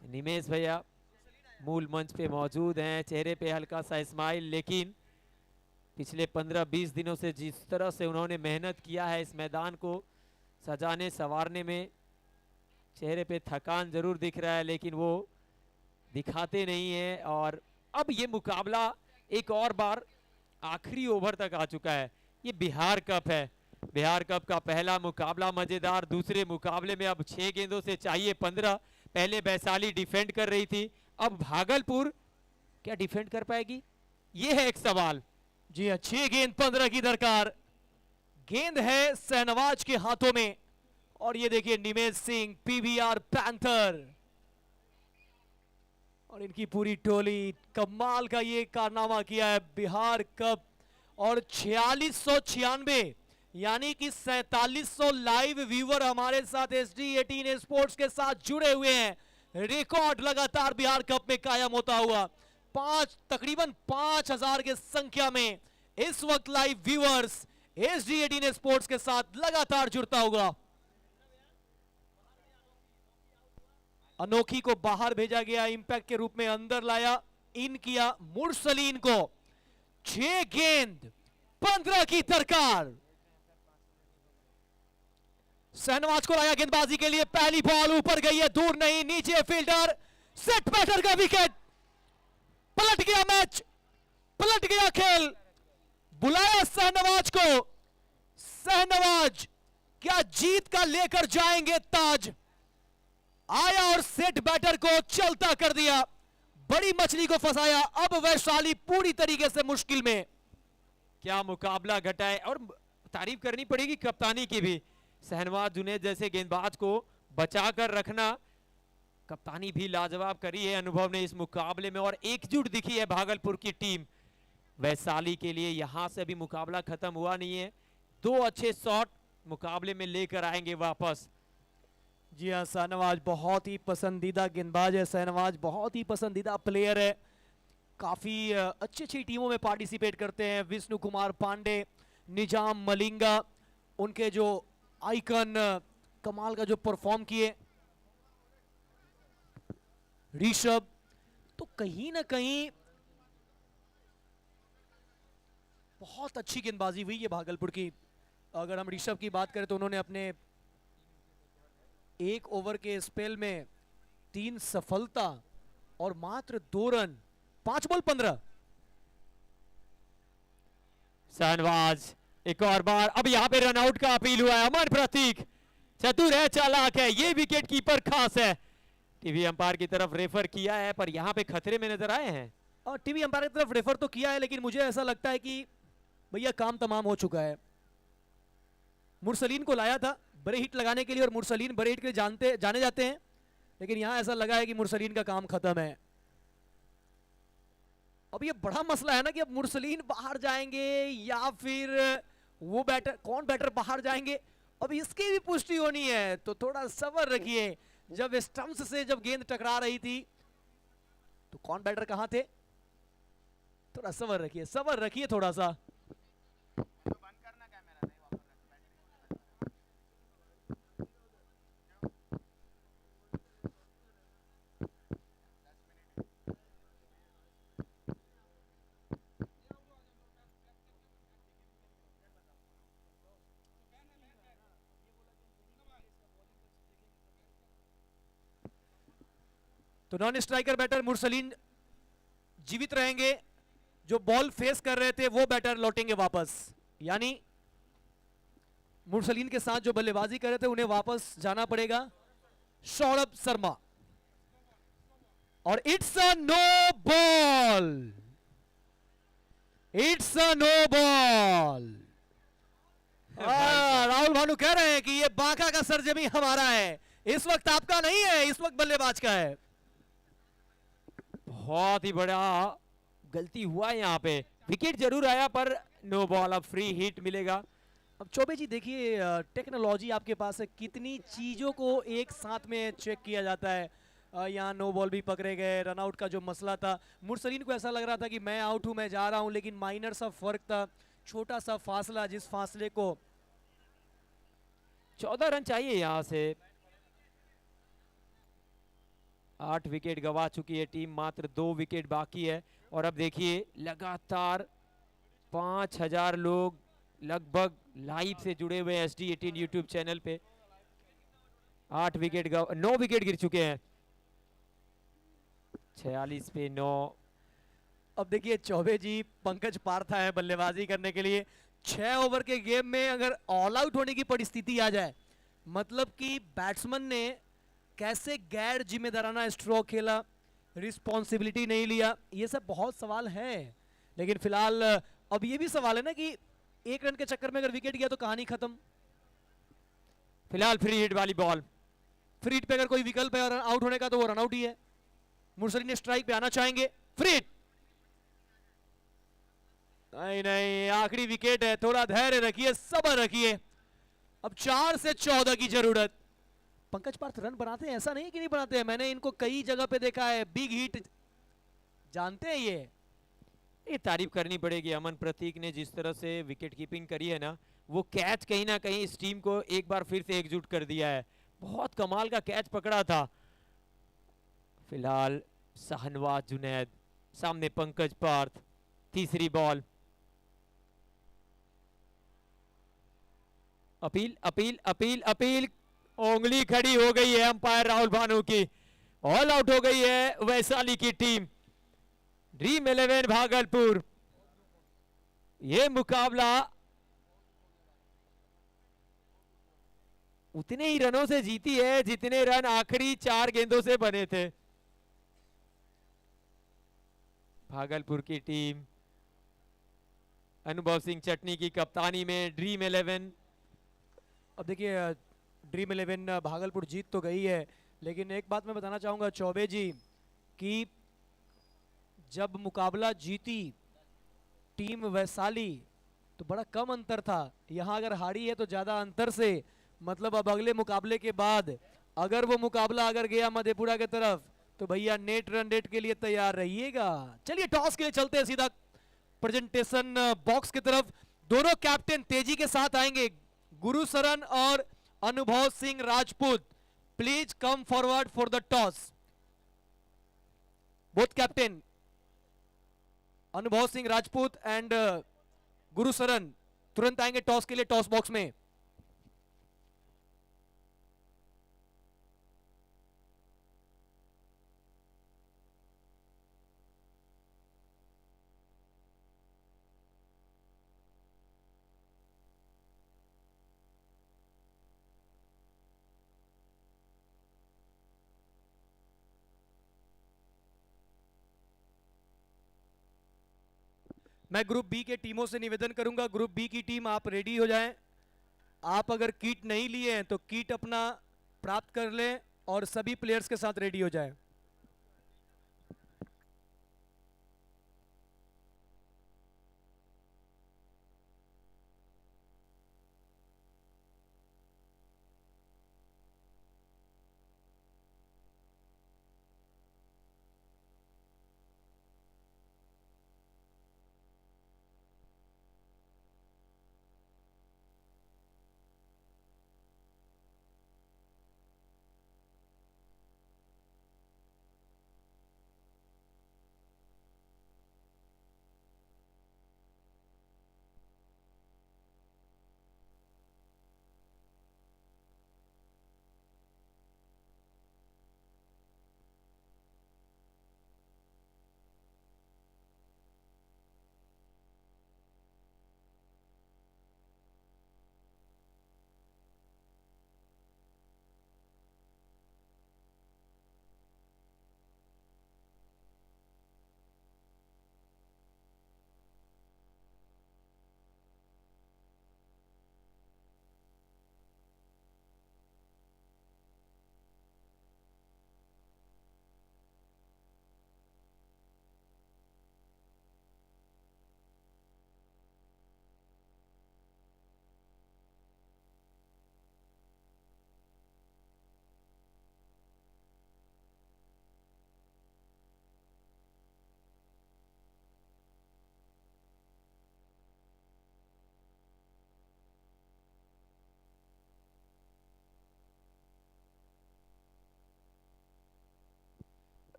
निमेश भैया मूल मंच पे मौजूद हैं, चेहरे पे हल्का सा स्माइल। लेकिन पिछले 15-20 दिनों से जिस तरह से उन्होंने मेहनत किया है इस मैदान को सजाने संवारने में, चेहरे पे थकान जरूर दिख रहा है लेकिन वो दिखाते नहीं है। और अब ये मुकाबला एक और बार आखिरी ओवर तक आ चुका है। ये बिहार कप है, बिहार कप का पहला मुकाबला मजेदार। दूसरे मुकाबले में अब 6 गेंदों से चाहिए 15। पहले वैशाली डिफेंड कर रही थी, अब भागलपुर क्या डिफेंड कर पाएगी, ये है एक सवाल। जी हाँ, 6 गेंद 15 की दरकार, गेंद है शहनवाज के हाथों में। और ये देखिए निमेश सिंह, पीवीआर पैंथर, और इनकी पूरी टोली कमाल का ये कारनामा किया है बिहार कप। और 4696 यानी कि 4700 लाइव व्यूअर हमारे साथ SD18 स्पोर्ट्स के साथ जुड़े हुए हैं। रिकॉर्ड लगातार बिहार कप में कायम होता हुआ, तकरीबन 5000 के संख्या में इस वक्त लाइव व्यूअर्स SD18 स्पोर्ट्स के साथ लगातार जुड़ता होगा। अनोखी को बाहर भेजा गया, इंपैक्ट के रूप में अंदर लाया, इन किया मुरसलीन को। 6 गेंद 15 की दरकार, शहनवाज को लाया गेंदबाजी के लिए। पहली बॉल ऊपर गई है, दूर नहीं, नीचे फील्डर, सेट बैटर का विकेट, पलट गया मैच, पलट गया खेल। बुलाया शहनवाज को, शहनवाज क्या जीत का लेकर जाएंगे ताज? आया और सेट बैटर को चलता कर दिया, बड़ी मछली को फंसाया। अब वैशाली पूरी तरीके से मुश्किल में। क्या मुकाबला घटा है, और तारीफ करनी पड़ेगी कप्तानी की भी। शहनवाज जुनैद जैसे गेंदबाज को बचा कर रखना, कप्तानी भी लाजवाब करी है अनुभव ने इस मुकाबले में, और एकजुट दिखी है भागलपुर की टीम। वैशाली के लिए यहां से अभी मुकाबला खत्म हुआ नहीं है, 2 अच्छे शॉट मुकाबले में लेकर आएंगे वापस। जी हाँ, शाहनवाज बहुत ही पसंदीदा गेंदबाज है, शाहनवाज बहुत ही पसंदीदा प्लेयर है। काफी अच्छी अच्छी टीमों में पार्टिसिपेट करते हैं। विष्णु कुमार पांडे, निजाम मलिंगा, उनके जो आइकन कमाल का जो परफॉर्म किए, ऋषभ, तो कहीं ना कहीं बहुत अच्छी गेंदबाजी हुई है भागलपुर की। अगर हम ऋषभ की बात करें तो उन्होंने अपने 1 ओवर के स्पेल में 3 सफलता और मात्र 2 रन, 5 बॉल 15। शहनवाज एक और बार, अब यहां पे रनआउट का अपील हुआ है। अमन प्रतीक चतुर है, चालाक है, ये विकेट कीपर खास है। टीवी अंपायर की तरफ रेफर किया है, पर यहां पे खतरे में नजर आए हैं। और टीवी अंपायर की तरफ रेफर तो किया है, लेकिन मुझे ऐसा लगता है कि भैया काम तमाम हो चुका है। मुरसलीन को लाया था बड़े हिट लगाने के लिए, और मुरसलीन बड़े हिट के लिए जाने जाते हैं, लेकिन यहां ऐसा लगा है कि मुरसलीन का काम खत्म है। अब ये बड़ा मसला है ना कि अब मुरसलीन बाहर जाएंगे या फिर वो बैटर, कौन बैटर बाहर जाएंगे, अब इसकी भी पुष्टि होनी है। तो थोड़ा सब्र रखिए। जब स्टंप्स से जब गेंद टकरा रही थी तो कौन बैटर कहां थे, थोड़ा सब्र रखिए, सब्र रखिए थोड़ा सा। तो नॉन स्ट्राइकर बैटर मुरसलीन जीवित रहेंगे, जो बॉल फेस कर रहे थे वो बैटर लौटेंगे वापस। यानी मुरसलीन के साथ जो बल्लेबाजी कर रहे थे उन्हें वापस जाना पड़ेगा। सौरभ शर्मा, और it's a no ball, it's a no ball. Rahul Bhanu कह रहे हैं कि ये बांका का सरजमी हमारा है, इस वक्त आपका नहीं है, इस वक्त बल्लेबाज का है। बहुत ही बड़ा गलती हुआ है यहाँ पे, विकेट जरूर आया पर नो बॉल, अब फ्री हिट मिलेगा। अब चौबे जी देखिए, टेक्नोलॉजी आपके पास है, कितनी चीजों को एक साथ में चेक किया जाता है। यहाँ नो बॉल भी पकड़े गए, रनआउट का जो मसला था, मुरसलीन को ऐसा लग रहा था कि मैं आउट हूं, मैं जा रहा हूं, लेकिन माइनर सा फर्क था, छोटा सा फासला, जिस फासले को 14 रन चाहिए यहां से। 8 विकेट गंवा चुकी है टीम, मात्र 2 विकेट बाकी है। और अब देखिए लगातार 5000 लोग लगभग लाइव से जुड़े हुए हैं SD18 यूट्यूब चैनल पे। 9 विकेट गिर चुके हैं, 46 पे 9। अब देखिए चौबे जी पंकज पार्था है बल्लेबाजी करने के लिए। 6 ओवर के गेम में अगर ऑल आउट होने की परिस्थिति आ जाए, मतलब कि बैट्समैन ने कैसे गैर जिम्मेदाराना स्ट्रोक खेला, रिस्पॉन्सिबिलिटी नहीं लिया, ये सब बहुत सवाल है। लेकिन फिलहाल अब ये भी सवाल है ना कि 1 रन के चक्कर में अगर विकेट गया तो कहानी खत्म। फिलहाल फ्री हिट वाली बॉल, फ्री हिट पे अगर कोई विकल्प है और आउट होने का तो वो रन आउट ही है। मुरसलीन स्ट्राइक पे आना चाहेंगे, फ्री हिट, नहीं नहीं, आखिरी विकेट है, थोड़ा धैर्य रखिए, सब्र रखिए। अब 4 से 14 की जरूरत। पंकज पार्थ रन बनाते हैं, ऐसा नहीं कि नहीं बनाते हैं, मैंने इनको कई जगह पे देखा है, बिग हिट जानते हैं ये तारीफ करनी पड़ेगी अमन प्रतीक ने, जिस तरह से विकेट कीपिंग करी है ना, वो कैच कहीं ना कहीं इस टीम को एक बार फिर से एकजुट कर दिया है। बहुत कमाल का कैच पकड़ा था। फिलहाल शहनवाज जुनैद, सामने पंकज पार्थ, तीसरी ball. Appeal appeal appeal appeal, उंगली खड़ी हो गई है अंपायर राहुल भानु की, ऑल आउट हो गई है वैशाली की टीम। ड्रीम 11 भागलपुर, ये मुकाबला उतने ही रनों से जीती है जितने रन आखिरी 4 गेंदों से बने थे। भागलपुर की टीम अनुभव सिंह चटनी की कप्तानी में ड्रीम 11। अब देखिए ड्रीम 11 भागलपुर जीत तो गई है, लेकिन एक बात मैं बताना चाहूंगा चौबे जी कि जब मुकाबला जीती टीम वैशाली तो बड़ा कम अंतर था। यहाँ अगर हारी है तो ज्यादा अंतर से, मतलब अब अगले मुकाबले के बाद अगर वो मुकाबला अगर गया मधेपुरा की तरफ तो भैया नेट रन रेट के लिए तैयार रहिएगा। चलिए टॉस के लिए चलते हैं सीधा प्रेजेंटेशन बॉक्स की तरफ। दोनों कैप्टन तेजी के साथ आएंगे, गुरुशरण और अनुभव Singh Rajput. Please come forward for the toss. Both captain अनुभव सिंह राजपूत एंड गुरुशरण तुरंत आएंगे टॉस के लिए टॉस बॉक्स में। मैं ग्रुप बी के टीमों से निवेदन करूंगा, ग्रुप बी की टीम आप रेडी हो जाएं। आप अगर किट नहीं लिए हैं तो किट अपना प्राप्त कर लें और सभी प्लेयर्स के साथ रेडी हो जाएं।